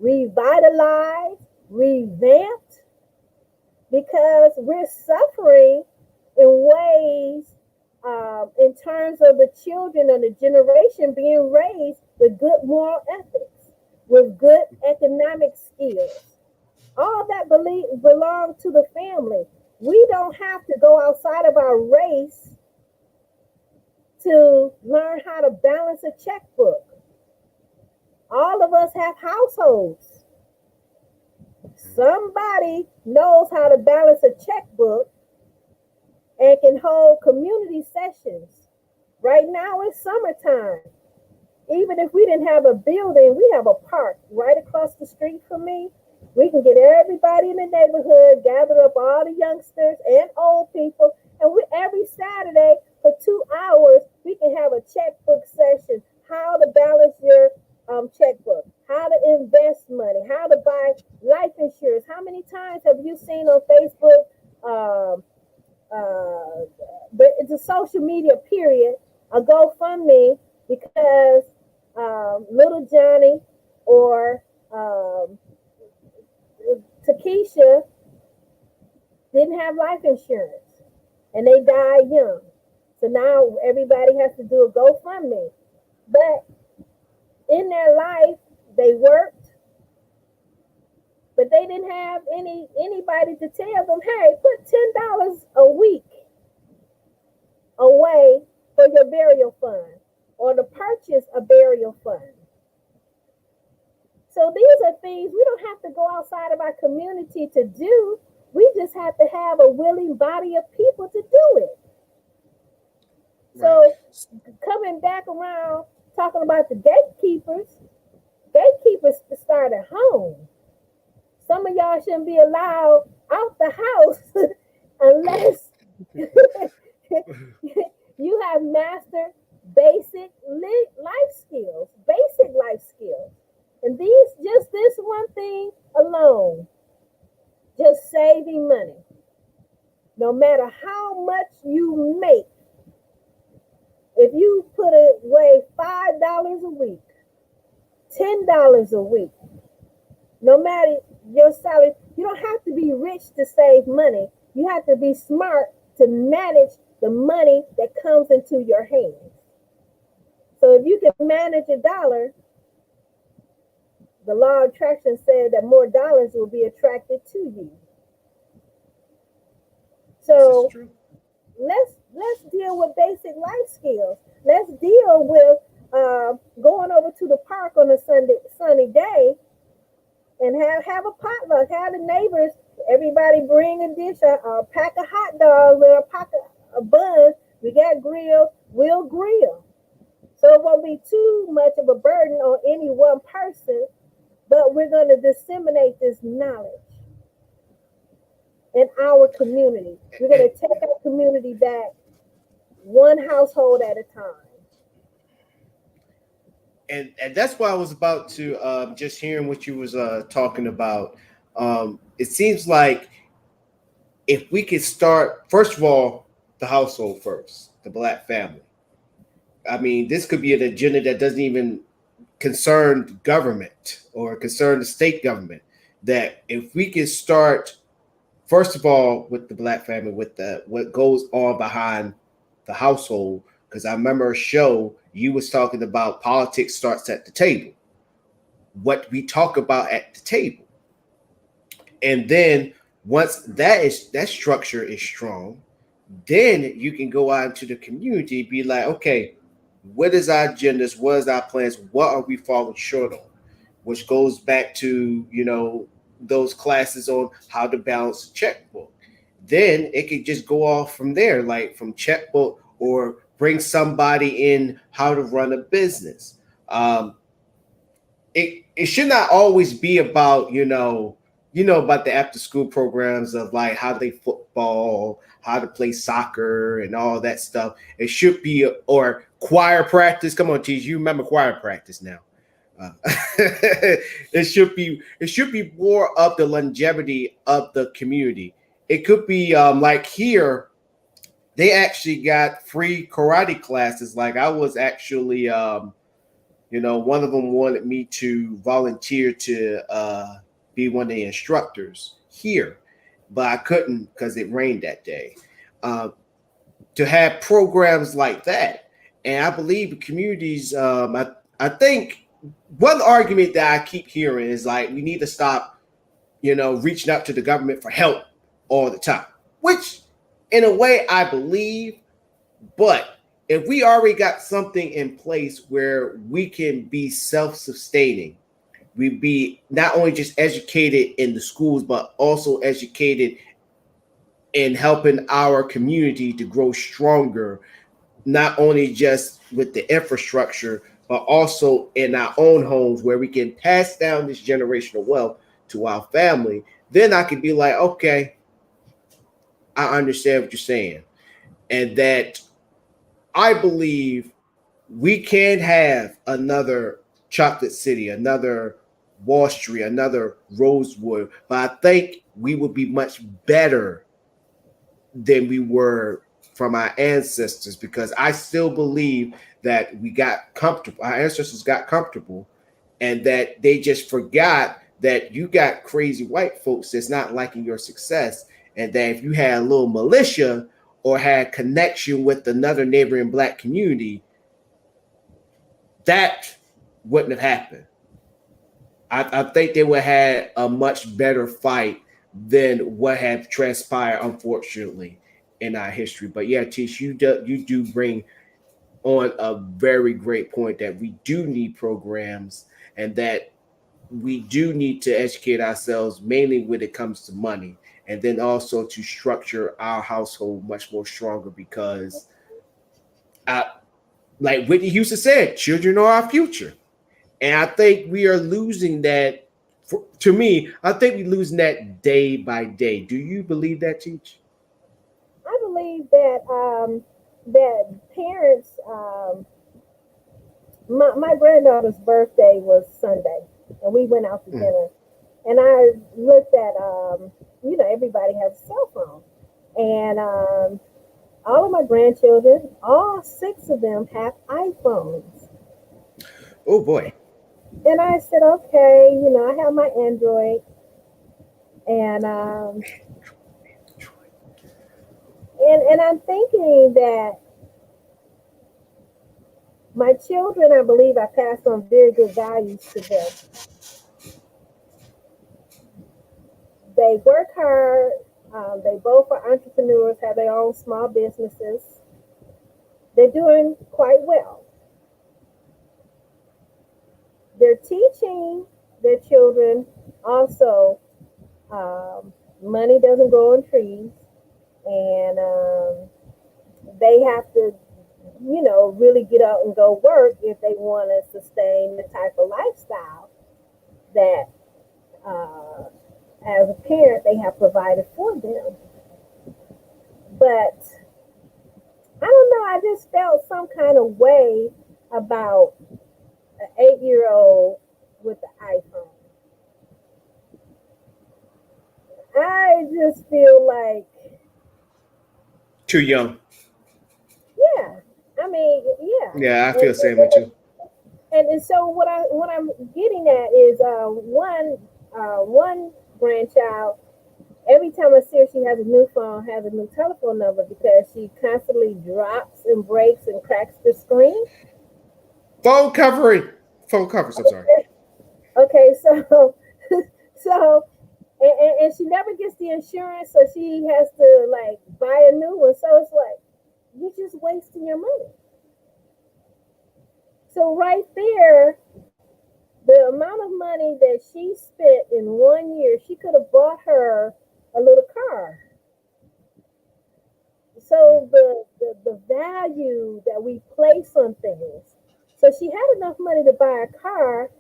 revitalized, revamped, because we're suffering in ways in terms of the children and the generation being raised with good moral ethics, with good economic skills. All that belongs to the family. We don't have to go outside of our race to learn how to balance a checkbook. All of us have households. Somebody knows how to balance a checkbook, and can hold community sessions. Right now it's summertime. Even if we didn't have a building, we have a park right across the street from me. We can get everybody in the neighborhood, gather up all the youngsters and old people, and we every Saturday for 2 hours we can have a checkbook session. How to balance your checkbook, how to invest money, how to buy life insurance. How many times have you seen on Facebook, but it's a social media period, a GoFundMe because little Johnny or Takesha didn't have life insurance and they died young. So now everybody has to do a GoFundMe. But in their life, they worked, but they didn't have anybody to tell them, hey, put $10 a week away for your burial fund or to purchase a burial fund. So these are things we don't have to go outside of our community to do. We just have to have a willing body of people to do it. So coming back around talking about the gatekeepers start at home. Some of y'all shouldn't be allowed out the house unless you have mastered basic life skills, And this one thing alone, just saving money. No matter how much you make, if you put away $5 a week, $10 a week, no matter your salary, you don't have to be rich to save money. You have to be smart to manage the money that comes into your hands. So if you can manage a dollar, the law of attraction said that more dollars will be attracted to you. So let's deal with basic life skills. Let's deal with going over to the park on a sunny day and have a potluck. Have the neighbors, everybody bring a dish, a pack of hot dogs or a pack of buns. We got grills, we'll grill. So it won't be too much of a burden on any one person, but we're going to disseminate this knowledge in our community. We're going to take our community back one household at a time. And that's why I was about to just hearing what you was talking about. It seems like if we could start, first of all, the household first, the Black family. I mean, this could be an agenda that doesn't even concern government or concern the state government. That if we can start, first of all, with the Black family, with what goes on behind the household, because I remember a show you was talking about politics starts at the table. What we talk about at the table, and then once that structure is strong, then you can go out into the community, be like, okay, what is our agendas? What is our plans? What are we falling short on? Which goes back to, those classes on how to balance a checkbook. Then it could just go off from there, like from checkbook, or bring somebody in how to run a business. It should not always be about, about the after school programs of like how to play football, how to play soccer and all that stuff. It should be, or choir practice. Come on, Teach, you remember choir practice now. It should be more of the longevity of the community. It could be like here, they actually got free karate classes. Like I was actually, one of them wanted me to volunteer to be one of the instructors here, but I couldn't because it rained that day. To have programs like that, and I believe communities. I think one argument that I keep hearing is like we need to stop, reaching out to the government for help all the time, which in a way I believe, but if we already got something in place where we can be self-sustaining, we be not only just educated in the schools, but also educated in helping our community to grow stronger, not only just with the infrastructure, but also in our own homes where we can pass down this generational wealth to our family, then I could be like, okay, I understand what you're saying. And that I believe we can have another Chocolate City, another Wall Street, another Rosewood, but I think we would be much better than we were from our ancestors, because I still believe that we got comfortable. Our ancestors got comfortable, and that they just forgot that you got crazy white folks that's not liking your success, and that if you had a little militia or had connection with another neighboring black community, that wouldn't have happened. I think they would have had a much better fight than what had transpired, unfortunately, in our history. But yeah, Tish, you do bring on a very great point that we do need programs, and that we do need to educate ourselves mainly when it comes to money, and then also to structure our household much more stronger, because I, like Whitney Houston said, children are our future. And I think we are losing that. To me, I think we're losing that day by day. Do you believe that, Teach? I believe that that parents. My granddaughter's birthday was Sunday, and we went out to Mm. dinner. And I looked at, everybody has a cell phone, and all of my grandchildren, all six of them have iPhones. Oh boy. And I said, okay, I have my Android, and and I'm thinking that my children, I believe, I passed on very good values to them. They work hard. They both are entrepreneurs, have their own small businesses. They're doing quite well. They're teaching their children also, money doesn't grow on trees, and they have to, really get out and go work if they want to sustain the type of lifestyle that, uh, as a parent, they have provided for them. But I don't know, I just felt some kind of way about an 8-year old with the iPhone. I just feel like, Too young. yeah, I mean, yeah. Yeah, I feel And, the same way too. and so what I'm getting at is, one grandchild. Every time I see her, she has a new phone, has a new telephone number, because she constantly drops and breaks and cracks the screen. Phone covering. Phone covers. I'm sorry. Okay, so so and she never gets the insurance, so she has to like buy a new one. So it's like you're just wasting your money. So right there, the amount of money that she spent in 1 year, she could have bought her a little car. So the value that we place on things. So she had enough money to buy a car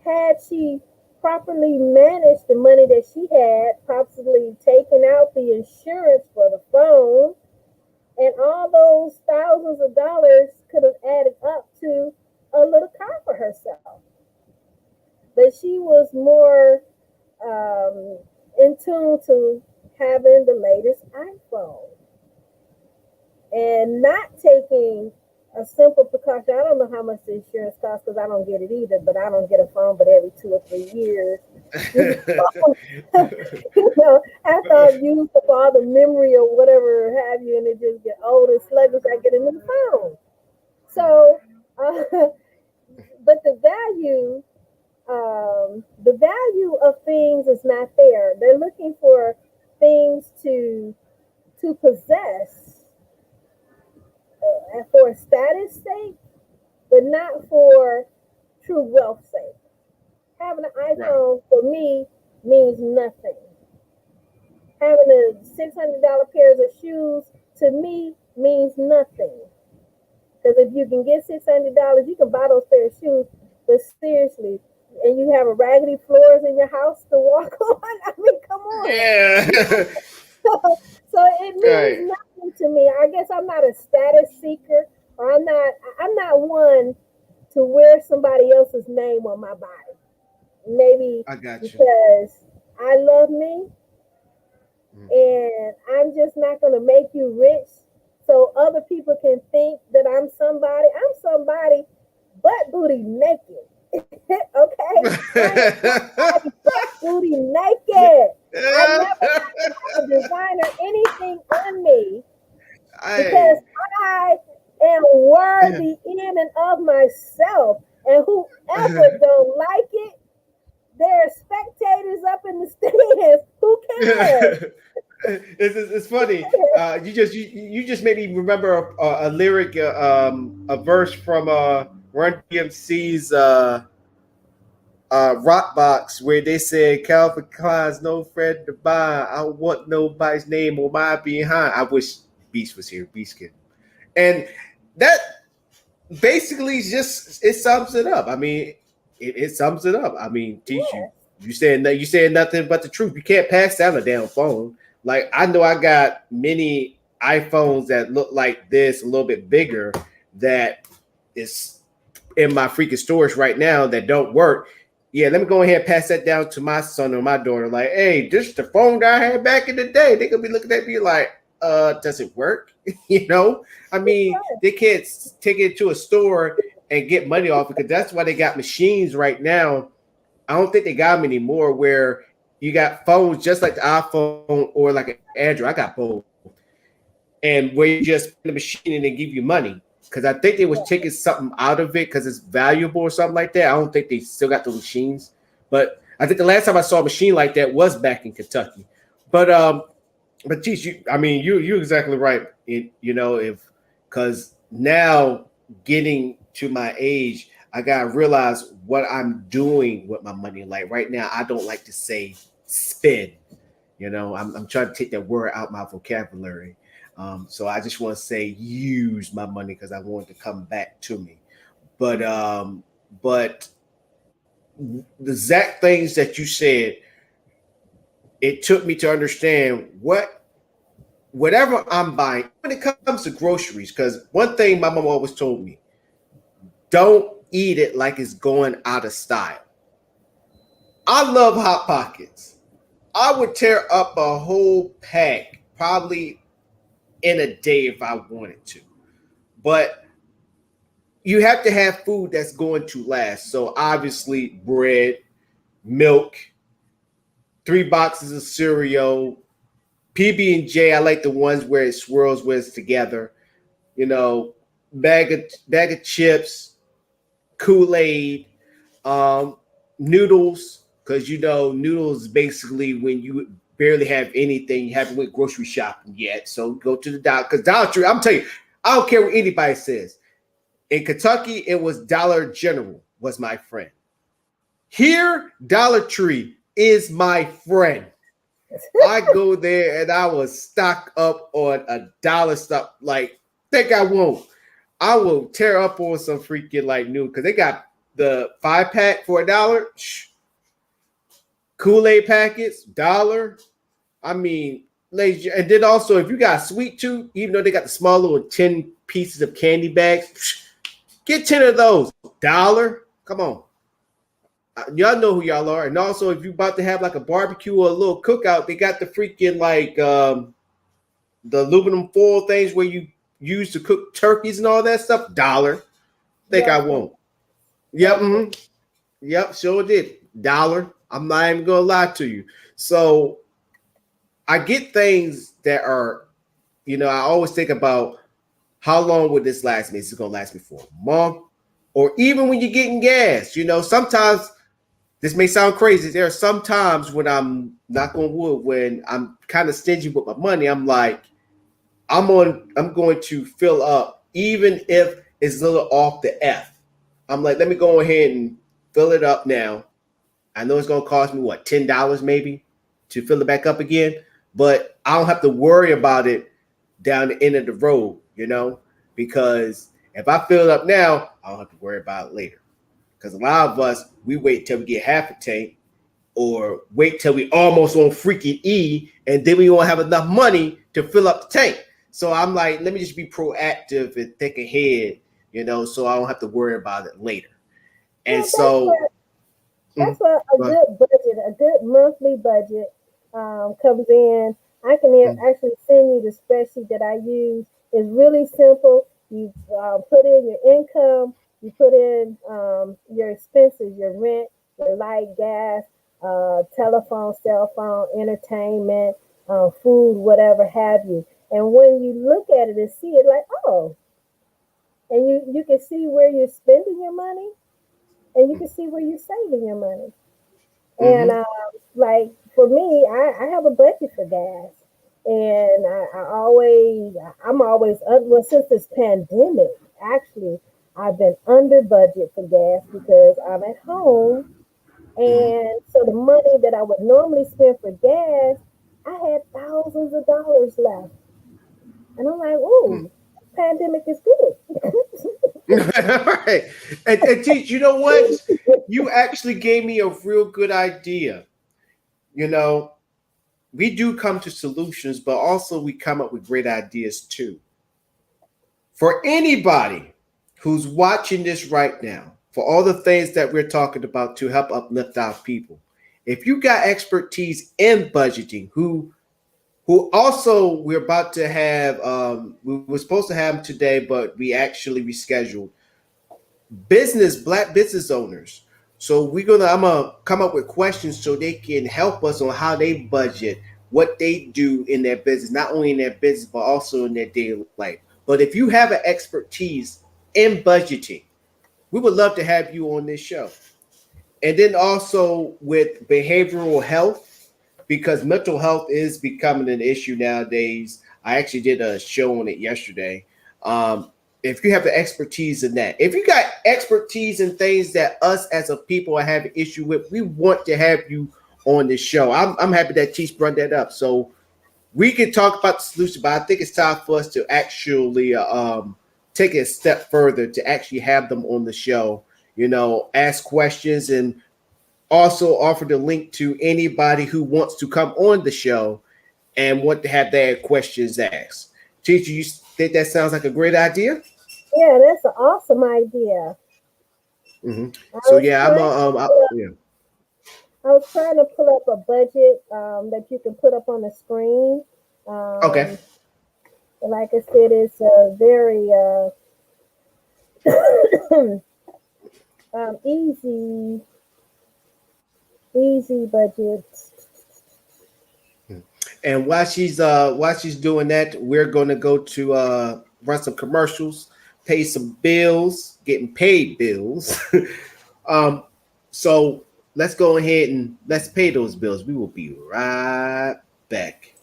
had she properly managed the money that she had, possibly taken out the insurance for the phone, and all those thousands of dollars could have added up to a little car for herself. But she was more in tune to having the latest iPhone and not taking a simple precaution. I don't know how much the insurance costs because I don't get it either, but I don't get a phone but every 2 or 3 years. After I've used up all the memory or whatever have you, and it just get old and sluggish, I get a new phone. So, but the value of things is not there. They're looking for things to possess, for status sake, but not for true wealth sake. Having an Right. iPhone for me means nothing. having a $600 pairs of shoes to me means nothing. Because if you can get $600, you can buy those pair of shoes. But seriously, and you have a raggedy floors in your house to walk on. I mean, come on. Yeah. So it Right. means nothing to me. I guess I'm not a status seeker, or I'm not one to wear somebody else's name on my body. Maybe I got you. because I love me Mm. and I'm just not gonna make you rich so other people can think that I'm somebody. I'm somebody butt booty naked. Okay? I am somebody butt booty naked. I never have to have a designer anything on me because I I am worthy in and of myself. And whoever don't like it, there are spectators up in the stands. Who cares? it's funny. You just made me remember a lyric, a verse from Run DMC's Rock Box where they said Calvin Klein's no friend to buy. I don't want nobody's name on my behind. I wish Beast was here. Beast kid, and that basically just it sums it up. I mean, it sums it up. I mean, teach Yeah. you saying nothing but the truth. You can't pass down a damn phone. Like I know I got many iPhones that look like this, a little bit bigger, that is in my freaking storage right now that don't work. Yeah, let me go ahead and pass that down to my son or my daughter. Like, hey, this is the phone that I had back in the day. They could be looking at me like, does it work? You know, I mean, they can't take it to a store and get money off it because that's why they got machines right now. I don't think they got them anymore where you got phones just like the iPhone or like an Android. I got both, and where you just put the machine and they give you money. Because I think they was taking something out of it because it's valuable or something like that. I don't think they still got the machines, but I think the last time I saw a machine like that was back in Kentucky. But geez, I mean, you're exactly right. You know, if because now getting to my age, I gotta realize what I'm doing with my money. Like right now, I don't like to say spend. You know, I'm trying to take that word out my vocabulary. So I just want to say use my money because I want it to come back to me. But the exact things that you said, it took me to understand whatever I'm buying when it comes to groceries. Because one thing my mom always told me, don't eat it like it's going out of style. I love Hot Pockets. I would tear up a whole pack probably in a day if I wanted to. But you have to have food that's going to last. So obviously bread, milk, 3 boxes of cereal, PB and J. I like the ones where it swirls with it's together. You know, bag of chips, Kool Aid, um, noodles. Because you know, noodles basically when you barely have anything, you haven't went grocery shopping yet. So go to the Dollar because Dollar Tree. I'm telling you, I don't care what anybody says. In Kentucky, it was Dollar General was my friend. Here, Dollar Tree is my friend. I go there and I was stock up on a dollar stuff. Like, think I won't. I will tear up on some freaking like new because they got the 5 pack for $1. Kool-Aid packets, dollar. I mean, ladies, and then also if you got sweet tooth, even though they got the small little 10 pieces of candy bags, get 10 of those. Dollar. Come on. Y'all know who y'all are. And also, if you about to have like a barbecue or a little cookout, they got the freaking like the aluminum foil things where you use to cook turkeys and all that stuff. Dollar. Think I Yes, won't. Yep. yes, Mm-hmm. Yep. Sure did. Dollar. I'm not even gonna lie to you. So I get things that are, you know, I always think about how long would this last me? Is it gonna last me for a month? Or even when you're getting gas, you know, sometimes this may sound crazy. There are some times when I'm knock on wood, when I'm kind of stingy with my money, I'm like, I'm going to fill up, even if it's a little off the F. I'm like, let me go ahead and fill it up now. I know it's gonna cost me what $10 maybe to fill it back up again. but I don't have to worry about it down the end of the road, you know, because if I fill it up now, I don't have to worry about it later. Because a lot of us, we wait till we get half a tank or wait till we almost on freaking E, and then we won't have enough money to fill up the tank. So I'm like, let me just be proactive and think ahead, you know, so I don't have to worry about it later. And Well, that's so, where mhm, that's where a go ahead. good budget, a good monthly budget, comes in. I can Mhm, actually send you the spreadsheet that I use. It's really simple. You put in your income, you put in your expenses, your rent, your light, gas, telephone, cell phone, entertainment, food, whatever have you. And when you look at it and see it, like, oh, and you can see where you're spending your money, and you can see where you're saving your money. And mhm, like for me, I have a budget for gas, and I'm always well since this pandemic. Actually, I've been under budget for gas because I'm at home, mhm, and so the money that I would normally spend for gas, I had thousands of dollars left, and I'm like, mhm. ooh, pandemic is good. Right. And teach, you know what? You actually gave me a real good idea. You know, we do come to solutions, but also we come up with great ideas too. For anybody who's watching this right now, for all the things that we're talking about to help uplift our people, if you got expertise in budgeting, who also we're about to have, we were supposed to have them today, but we actually rescheduled black business owners. So I'm gonna come up with questions so they can help us on how they budget, what they do in their business, not only in their business but also in their daily life. But if you have an expertise in budgeting, we would love to have you on this show. And then also with behavioral health, because mental health is becoming an issue nowadays. I actually did a show on it yesterday. If you have the expertise in that, if you got expertise in things that us as a people are having issue with, we want to have you on this show. I'm happy that Teach brought that up. So we can talk about the solution, but I think it's time for us to actually take it a step further to actually have them on the show. You know, ask questions and also offer the link to anybody who wants to come on the show and want to have their questions asked. Teacher, you think that sounds like a great idea? Yeah, that's an awesome idea. Mm-hmm. I So was yeah, trying yeah. I was trying to pull up a budget that you can put up on the screen. Okay. Um, like I said, it's a very easy, easy budget. And while she's doing that, we're gonna go to run some commercials, pay some bills, getting paid bills. um, so let's go ahead and let's pay those bills. We will be right back.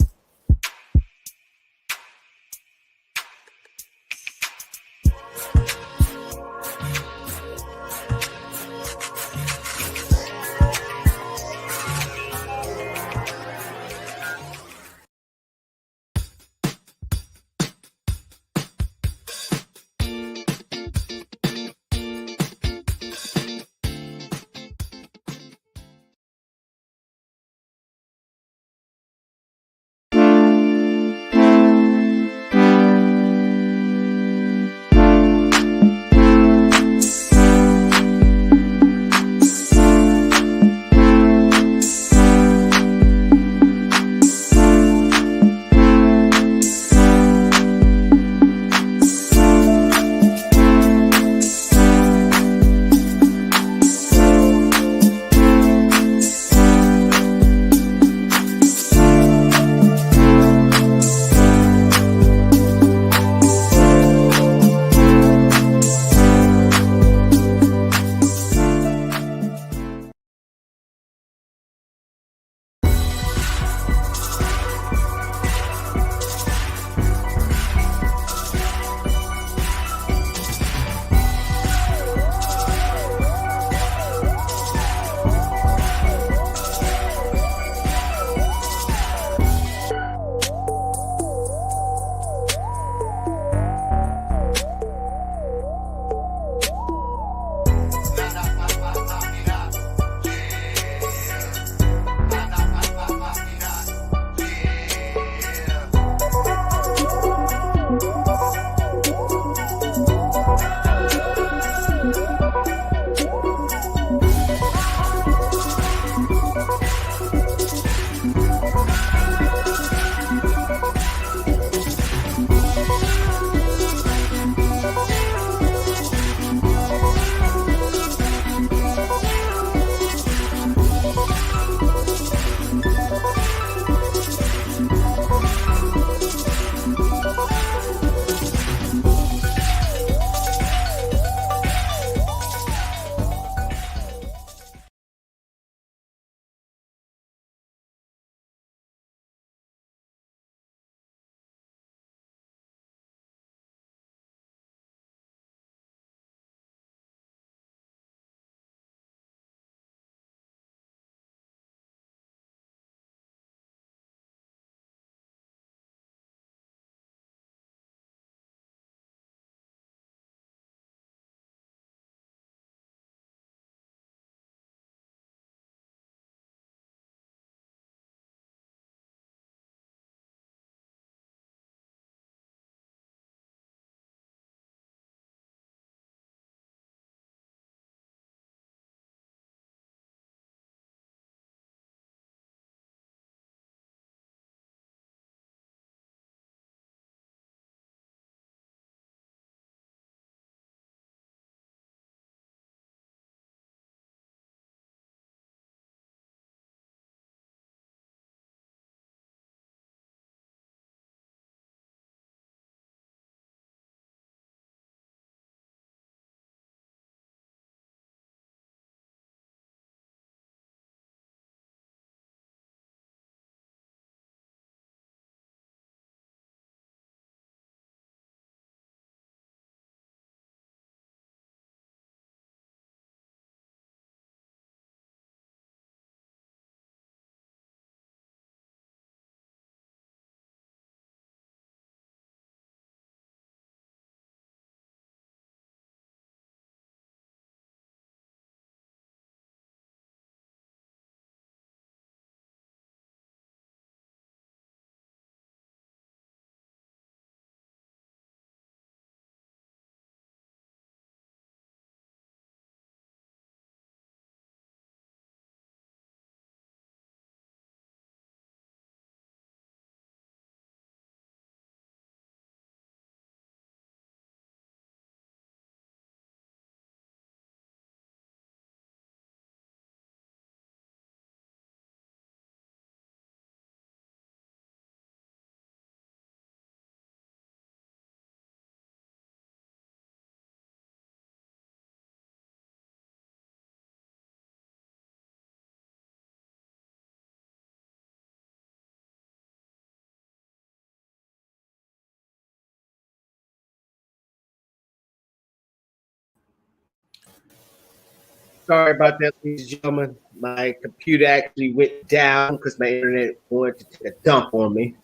Sorry about that, ladies and gentlemen. My computer actually went down because my internet wanted to take a dump on me.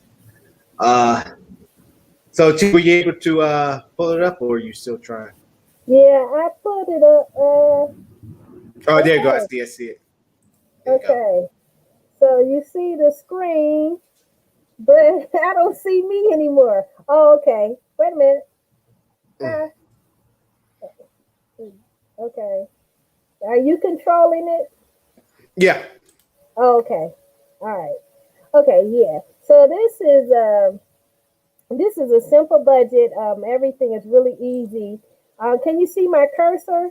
Uh, so were you able to pull it up, or are you still trying? Yeah, I put it up. Oh, there you go. Okay, I see it. There you go. okay. So you see the screen, but I don't see me anymore. Oh, okay. Wait a minute. Mm. Ah, okay. Are you controlling it? Yeah. Oh, okay. All right. Okay. Yeah. So this is a simple budget. Everything is really easy. Can you see my cursor?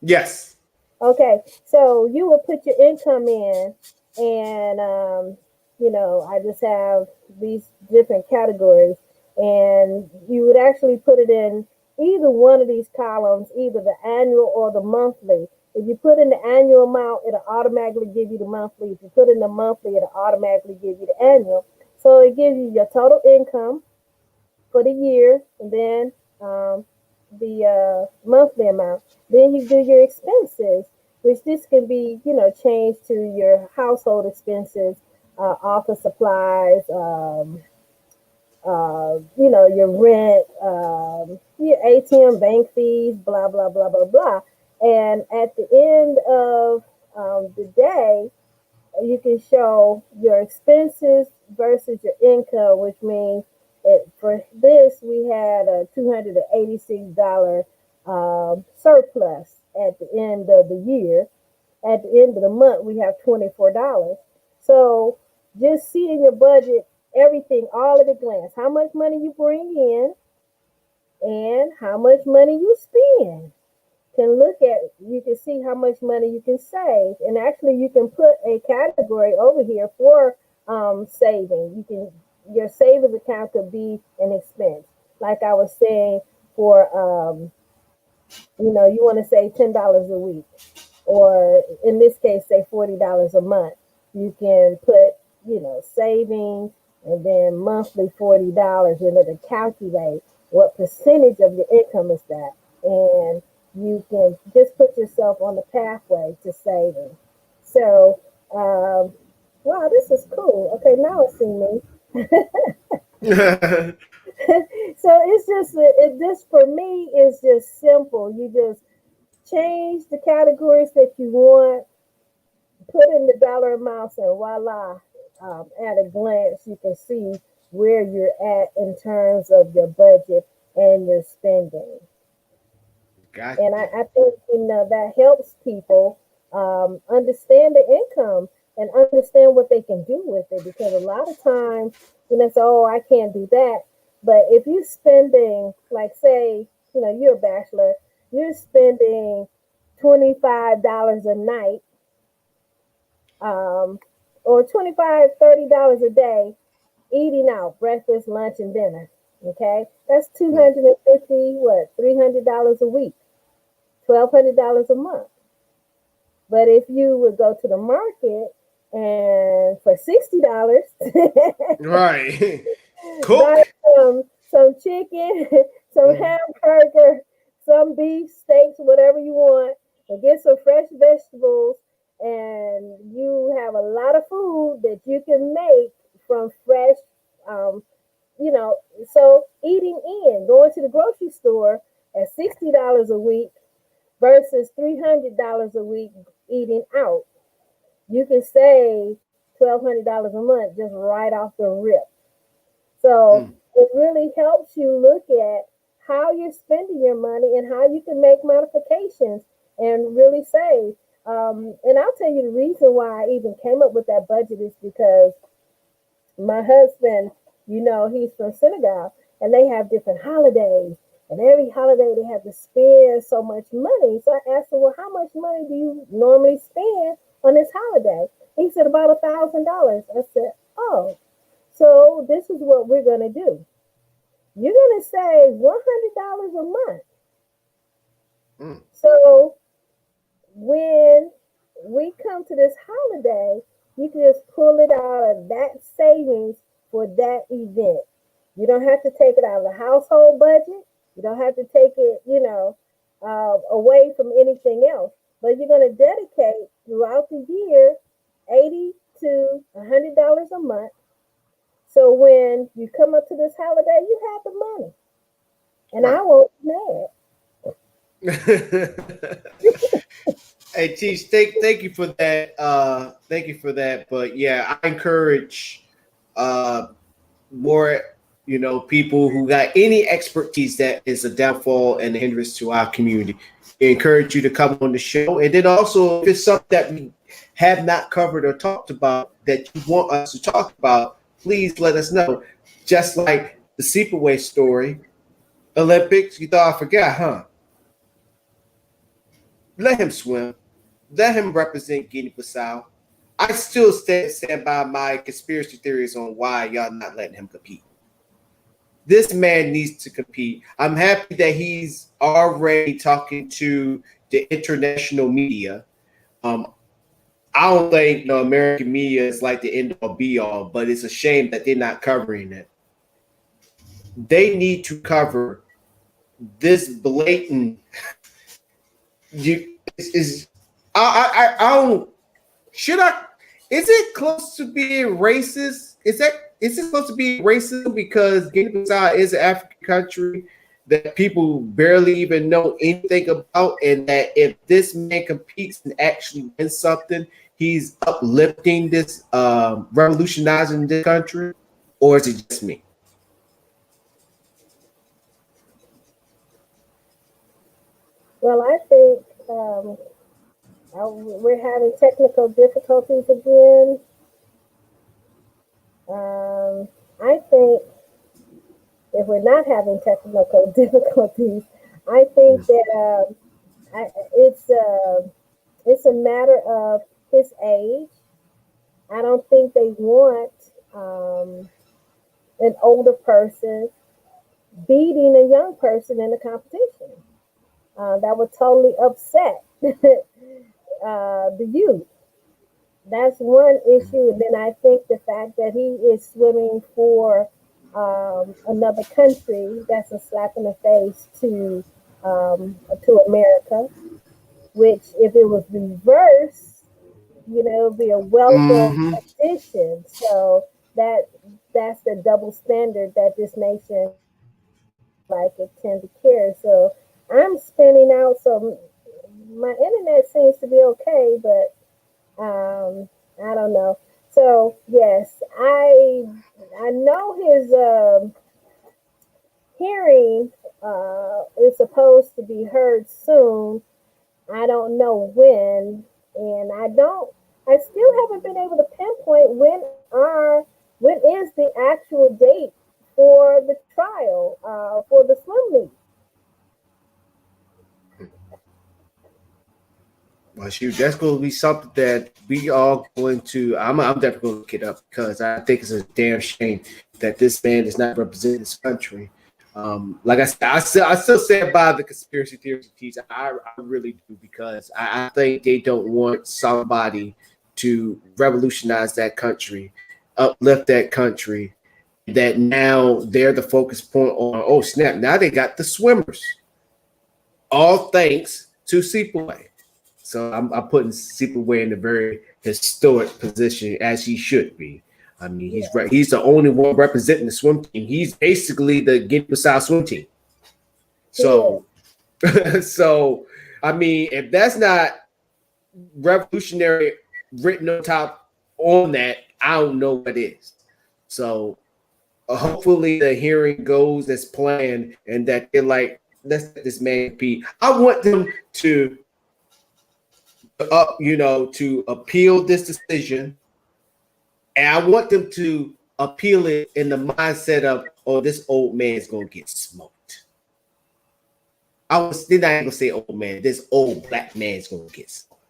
Yes. Okay, so you will put your income in, and I just have these different categories, and you would actually put it in either one of these columns, either the annual or the monthly. If you put in the annual amount, it'll automatically give you the monthly. If you put in the monthly, it'll automatically give you the annual. So it gives you your total income for the year, and then the monthly amount. Then you do your expenses, which this can be, changed to your household expenses, office supplies, your rent, your ATM bank fees, blah, blah, blah, blah, blah. And at the end of the day, you can show your expenses versus your income, which means for this we had a $286 surplus at the end of the year. At the end of the month, we have $24. So just see in your budget everything all at a glance. How much money you bring in and how much money you spend. You can see how much money you can save, and actually you can put a category over here for saving. Your savings account could be an expense, like I was saying, for you want to save $10 a week, or in this case say $40 a month. You can put savings, and then monthly $40, and it'll calculate what percentage of your income is that, and you can just put yourself on the pathway to saving. So, wow, this is cool. Okay, now it's see Yeah. me. So it's just this for me is just simple. You just change the categories that you want, put in the dollar amounts, and voila, at a glance, you can see where you're at in terms of your budget and your spending. And Gotcha. I think that helps people understand the income and understand what they can do with it, because a lot of times, say, oh, I can't do that. But if you're spending, like, say, you're a bachelor, you're spending $25 a night, um, or $25, $30 a day, eating out breakfast, lunch, and dinner. Okay, that's Mm. 250, what, $300 a week, $1,200 a month. But if you would go to the market and for $60, Right. buy Cook. some chicken, some Mm. hamburger, some beef, steaks, whatever you want, and get some fresh vegetables, and you have a lot of food that you can make from fresh, um, you know. So eating in, going to the grocery store at $60 a week versus $300 a week eating out, you can save $1,200 a month just right off the rip. So Mm. it really helps you look at how you're spending your money and how you can make modifications and really save. And I'll tell you the reason why I even came up with that budget is because my husband, he's from Senegal, and they have different holidays. And every holiday they have to spend so much money. So I asked him, well, how much money do you normally spend on this holiday? He said about $1,000. I said, oh, so this is what we're gonna do. You're gonna save $100 a month. Mm. So when we come to this holiday, you can just pull it out of that savings for that event. You don't have to take it out of the household budget. You don't have to take it, away from anything else. but you're going to dedicate throughout the year $80 to $100 a month. So when you come up to this holiday, you have the money, and I won't be mad. Hey, Teach, thank you for that. Thank you for that. But yeah, I encourage more, people who got any expertise that is a downfall and a hindrance to our community. I encourage you to come on the show, and then also if it's something that we have not covered or talked about that you want us to talk about, please let us know. Just like the Seepaway story, Olympics, you thought I forgot, huh? Let him swim. Let him represent Guinea-Bissau. I still stand by my conspiracy theories on why y'all not letting him compete. This man needs to compete. I'm happy that he's already talking to the international media. I don't think American media is like the end all be all, but it's a shame that they're not covering it. They need to cover this blatant. I don't. Should I? Is it close to being racist? Is it supposed to be racism because Guinea-Bissau is an African country that people barely even know anything about, and that if this man competes and actually wins something, he's uplifting this, revolutionizing this country, or is it just me? Well, I think we're having technical difficulties again. I think if we're not having technical difficulties, I think that it's a matter of his age. I don't think they want an older person beating a young person in a competition. That would totally upset the youth. That's one issue. And then I think the fact that he is swimming for another country, that's a slap in the face to America, which if it was reversed, it would be a welcome addition. So that's the double standard that this nation like it tend to carry. So I'm spinning out. So my internet seems to be okay, but I don't know. So yes, I know his hearing is supposed to be heard soon. I don't know when, and I still haven't been able to pinpoint when is the actual date for the trial for the swim meet. Well, shoot, that's going to be something that we all going to. I'm definitely going to look it up because I think it's a damn shame that this man is not representing this country. Like I said, I still stand by the conspiracy theories teach. I really do because I think they don't want somebody to revolutionize that country, uplift that country. That now they're the focus point on. Oh snap! Now they got the swimmers. All thanks to Seepaway. So I'm putting Seepaway in a very historic position as he should be. I mean, he's the only one representing the swim team. He's basically the Guinea-Bissau swim team. So, so I mean, if that's not revolutionary written on top on that, I don't know what is. So, hopefully the hearing goes as planned, and that they're like, let's let this man compete. I want them to to appeal this decision, and I want them to appeal it in the mindset of, oh, this old man's gonna get smoked. They're not gonna say old man, this old black man's gonna get smoked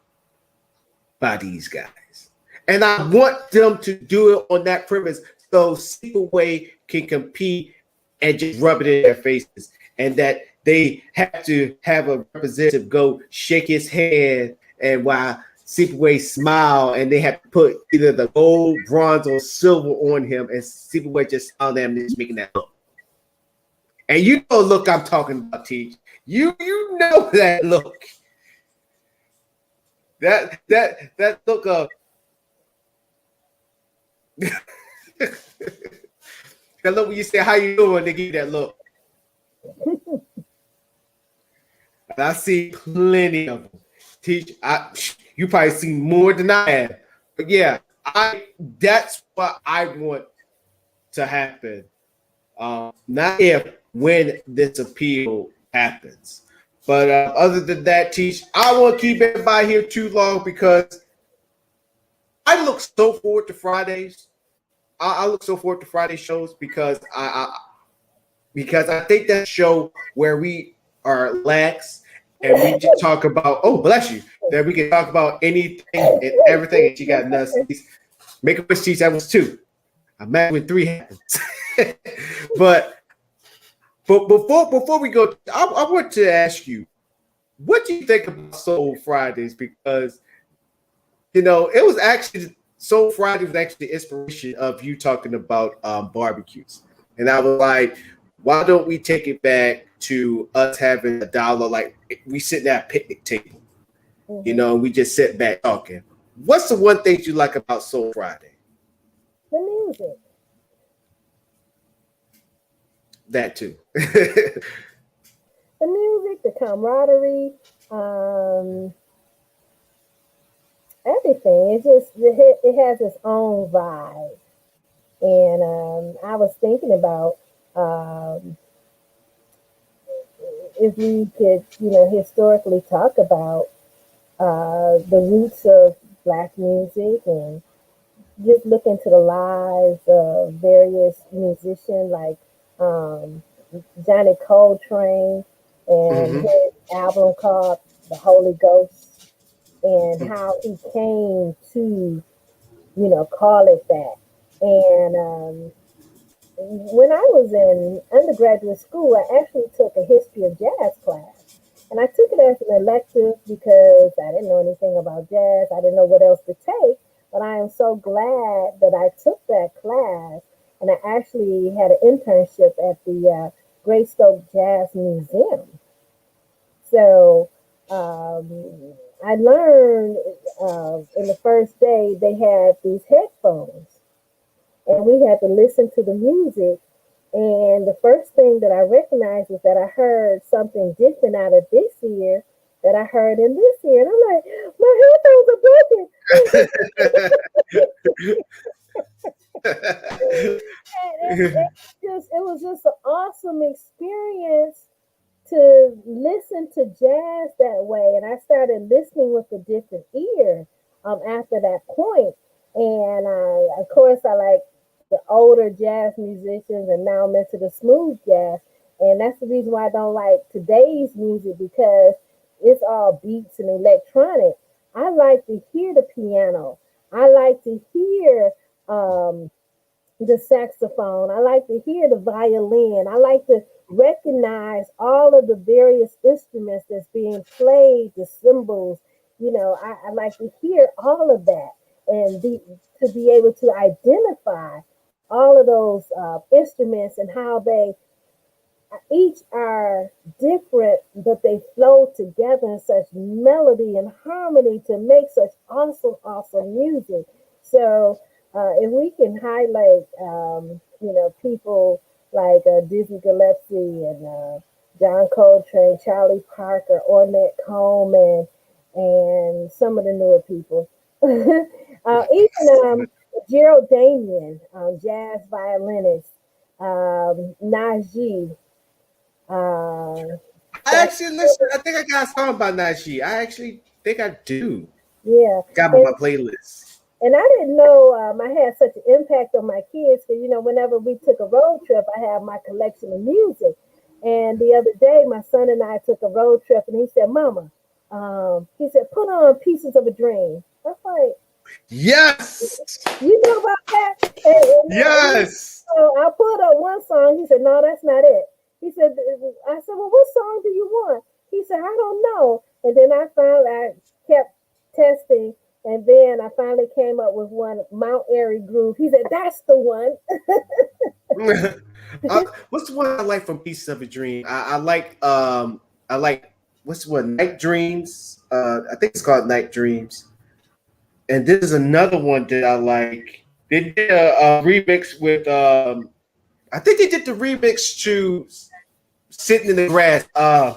by these guys. And I want them to do it on that premise so Seepaway can compete and just rub it in their faces, and that they have to have a representative go shake his hand, and while Seepaway smile, and they have to put either the gold, bronze, or silver on him, and Seepaway just smile them and just making that look. And you know, look, I'm talking about, Teach. You know that look. that look of that look when you say how you doing, they give you that look. And I see plenty of them. You probably seen more than I have. But yeah, that's what I want to happen. Not if, when this appeal happens. But other than that, Teach, I won't keep everybody here too long because I look so forward to Fridays. I look so forward to Friday shows because I think that show where we are lax and we just talk about, oh bless you, that we can talk about anything and everything. And she got nuts. Make a wish, Teach. That was 2. Imagine when 3 happens. but before we go, I want to ask you, what do you think about Soul Fridays? Because it was actually Soul Friday was actually the inspiration of you talking about barbecues, and I was like, why don't we take it back to us having $1, like we sitting at a picnic table, and we just sit back talking. What's the one thing you like about Soul Friday? The music. That too. The music, the camaraderie, everything. It has its own vibe. And I was thinking about if we could, historically talk about the roots of Black music and just look into the lives of various musicians like Johnny Coltrane and his album called The Holy Ghost, and how he came to, call it that. And when I was in undergraduate school, I actually took a history of jazz class. And I took it as an elective because I didn't know anything about jazz. I didn't know what else to take. But I am so glad that I took that class. And I actually had an internship at the Greystoke Jazz Museum. So I learned in the first day they had these headphones. And we had to listen to the music. And the first thing that I recognized was that I heard something different out of this ear that I heard in this ear. And I'm like, my headphones are broken. It was just an awesome experience to listen to jazz that way. And I started listening with a different ear after that point. And of course, I like the older jazz musicians, and now I'm into the smooth jazz. And that's the reason why I don't like today's music, because it's all beats and electronic. I like to hear the piano. I like to hear the saxophone. I like to hear the violin. I like to recognize all of the various instruments that's being played, the cymbals. I like to hear all of that and to be able to identify all of those instruments and how they each are different, but they flow together in such melody and harmony to make such awesome music. So if we can highlight, people like Dizzy Gillespie and John Coltrane, Charlie Parker, Ornette Coleman, and some of the newer people, even Gerald Damien, jazz violinist, Najee. I actually listen. I think I got a song by Najee. I actually think I do. Yeah, got on my playlist. And I didn't know I had such an impact on my kids because, whenever we took a road trip, I have my collection of music. And the other day, my son and I took a road trip, and he said, "Mama," he said, "put on Pieces of a Dream." I was like, yes, you know about that? Yes. So I pulled up one song. He said, "No, that's not it." He said, I said, "Well, what song do you want?" He said, "I don't know." And then I kept testing. And then I finally came up with one, Mount Airy Groove. He said, "That's the one." What's the one I like from Pieces of a Dream? I like what's one Night Dreams. I think it's called Night Dreams. And this is another one that I like. They did a remix with I think they did the remix to Sitting in the Grass. Oh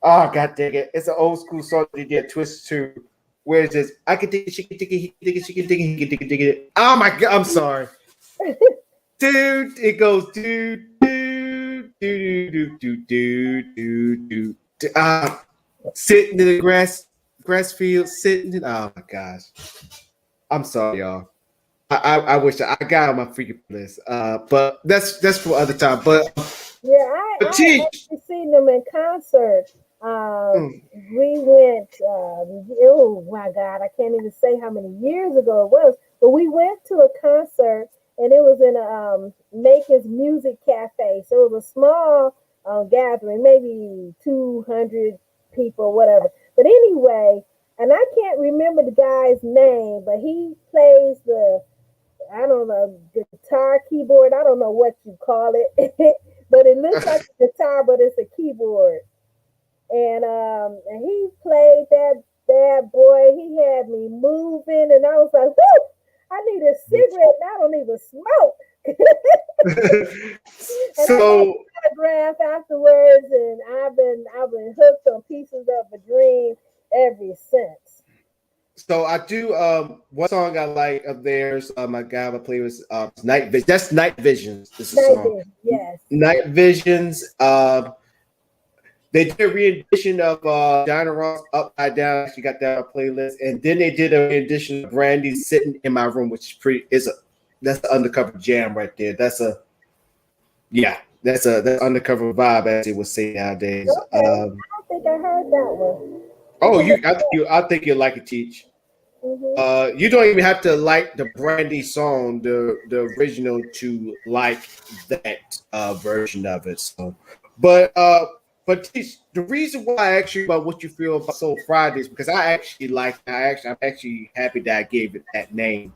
god dang it. It's an old school song they did Twist to where it's just I can dig it, she can dig it, he can dig it, she can dig it, he can dig it, dig it. Oh my god, I'm sorry. Dude, it goes do do do do do do do do do. Sitting in the grass field, sitting in. Oh my gosh, I'm sorry, y'all. I wish I got on my freaking list. But that's for other time. But Yeah, I teach. actually seen them in concert. Mm. We went, oh my God, I can't even say how many years ago it was, but we went to a concert and it was in a Maker's Music Cafe. So it was a small gathering, maybe 200 people, whatever. But anyway, and I can't remember the guy's name, but he plays the, I don't know, guitar, keyboard, I don't know what you call it, but it looks like a guitar, but it's a keyboard. And he played that bad boy. He had me moving, and I was like, "Whoo! I need a cigarette. And I don't even smoke." And I got So a autograph afterwards, and I've been hooked on Pieces of a Dream ever since. so I do one song I like of theirs. My guy I play was Night Vision. That's Night Visions. This is a Night song. Vision, yes. Night Visions. They did a rendition of Diana Ross Upside Down. She got that on a playlist, and then they did a rendition of Brandy Sitting in My Room, which is pretty. That's the undercover jam right there. That's that's undercover vibe as they would say nowadays. Okay, I don't think I heard that one. Oh, I think you like it, Teach. Hmm. You don't even have to like the Brandy song, the original, to like that version of it. So, but Teach, the reason why I asked you about what you feel about Soul Fridays because I'm actually happy that I gave it that name.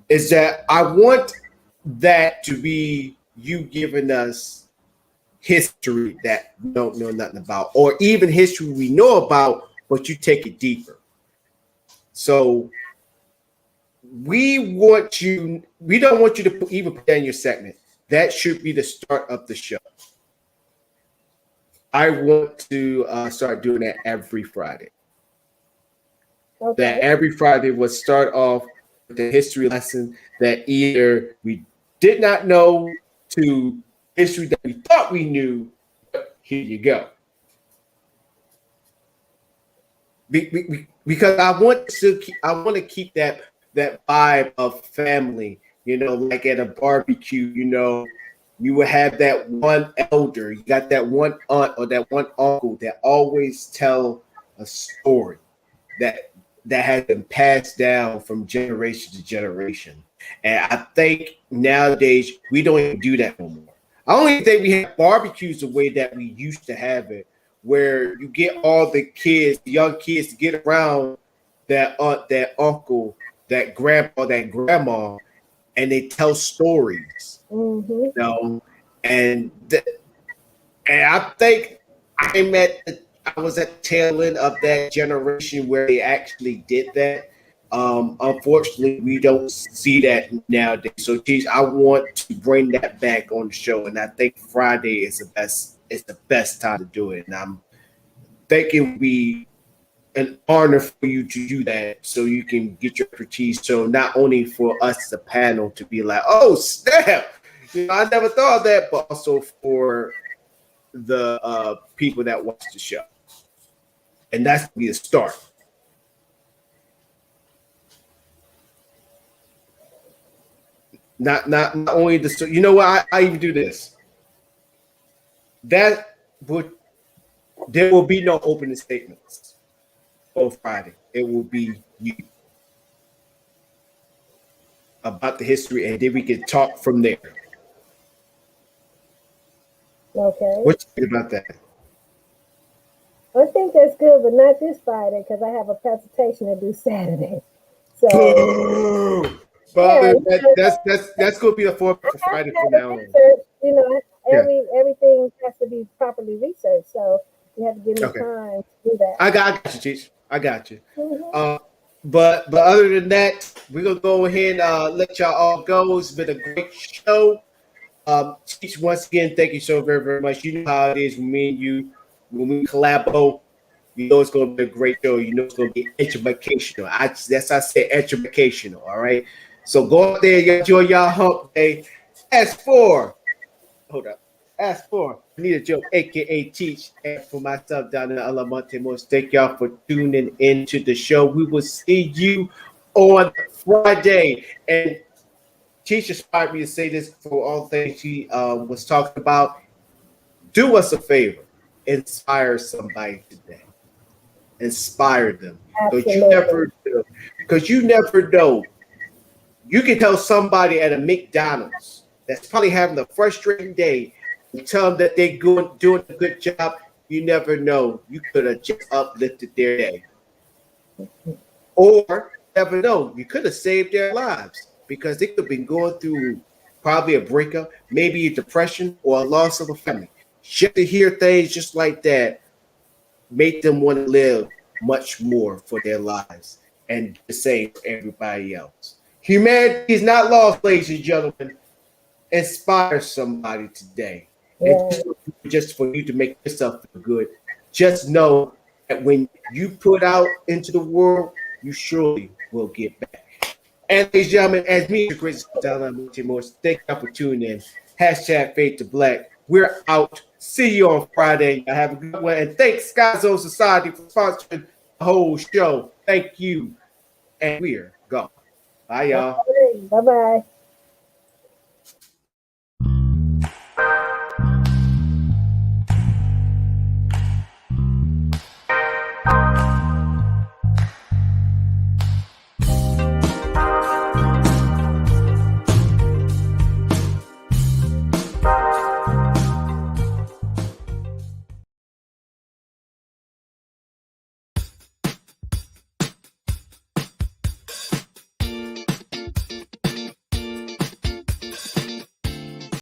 Is that I want that to be you giving us history that we don't know nothing about, or even history we know about, but you take it deeper. So we don't want you to even put that in your segment. That should be the start of the show. I want to start doing that every Friday. Okay. That every Friday would start off with a history lesson that either we did not know to history that we thought we knew. But here you go. Because I want to keep that vibe of family. You know, like at a barbecue. You know, you will have that one elder. You got that one aunt or that one uncle that always tell a story that has been passed down from generation to generation. And I think nowadays we don't even do that no more. I don't even think we have barbecues the way that we used to have it, where you get all the kids, the young kids, to get around that aunt, that uncle, that grandpa, that grandma, and they tell stories. Mm-hmm. You know, and I think I was at the tail end of that generation where they actually did that. Unfortunately, we don't see that nowadays. So, geez, I want to bring that back on the show, and I think Friday is the best. It's the best time to do it, and I'm thinking it would be an honor for you to do that, so you can get your expertise. So, not only for us as a panel to be like, "Oh snap," you know, I never thought of that, but also for the people that watch the show, and that's to be a start. Not only the you know what I even do this. That would there will be no opening statements on Friday. It will be you about the history, and then we can talk from there. Okay. What you think about that? I think that's good, but not this Friday because I have a presentation to do Saturday. So Well, yeah, that's going to be the format for Friday from now on. research, you know, Yeah. everything has to be properly researched. So You have to give me Okay. time to do that. I got you, Teach. I got you. Mhm. But other than that, we're gonna go ahead and let y'all all go. It's been a great show. Teach, once again, thank you so very, very much. You know how it is when me and you, when we collabo, you know it's gonna be a great show. You know it's gonna be educational. I said educational. All right. So go out there, y'all enjoy y'all hump day. As for hold up. As for Anita Joe, aka Teach, and for myself down in Alamonte Most, thank y'all for tuning into the show. We will see you on Friday. And Teach inspired me to say this for all things she was talking about. Do us a favor, inspire somebody today. Inspire them. Because you Absolutely. never know. Because you never know. You can tell somebody at a McDonald's that's probably having a frustrating day and tell them that they're doing a good job. You never know. You could have just uplifted their day. Or never know. You could have saved their lives because they could have been going through probably a breakup, maybe a depression or a loss of a family. Just to hear things just like that make them want to live much more for their lives and the same for everybody else. Humanity is not lost, ladies and gentlemen. Inspire somebody today. And Yeah. just for you to make yourself feel good, just know that when you put out into the world, you surely will get back. And ladies and gentlemen, as me, Chris Morris, thank you for tuning in. Hashtag Fade to Black. We're out. See you on Friday. Have a good one. And thanks, Sky Zone Society, for sponsoring the whole show. Thank you. And we're gone. Bye, y'all. Bye bye.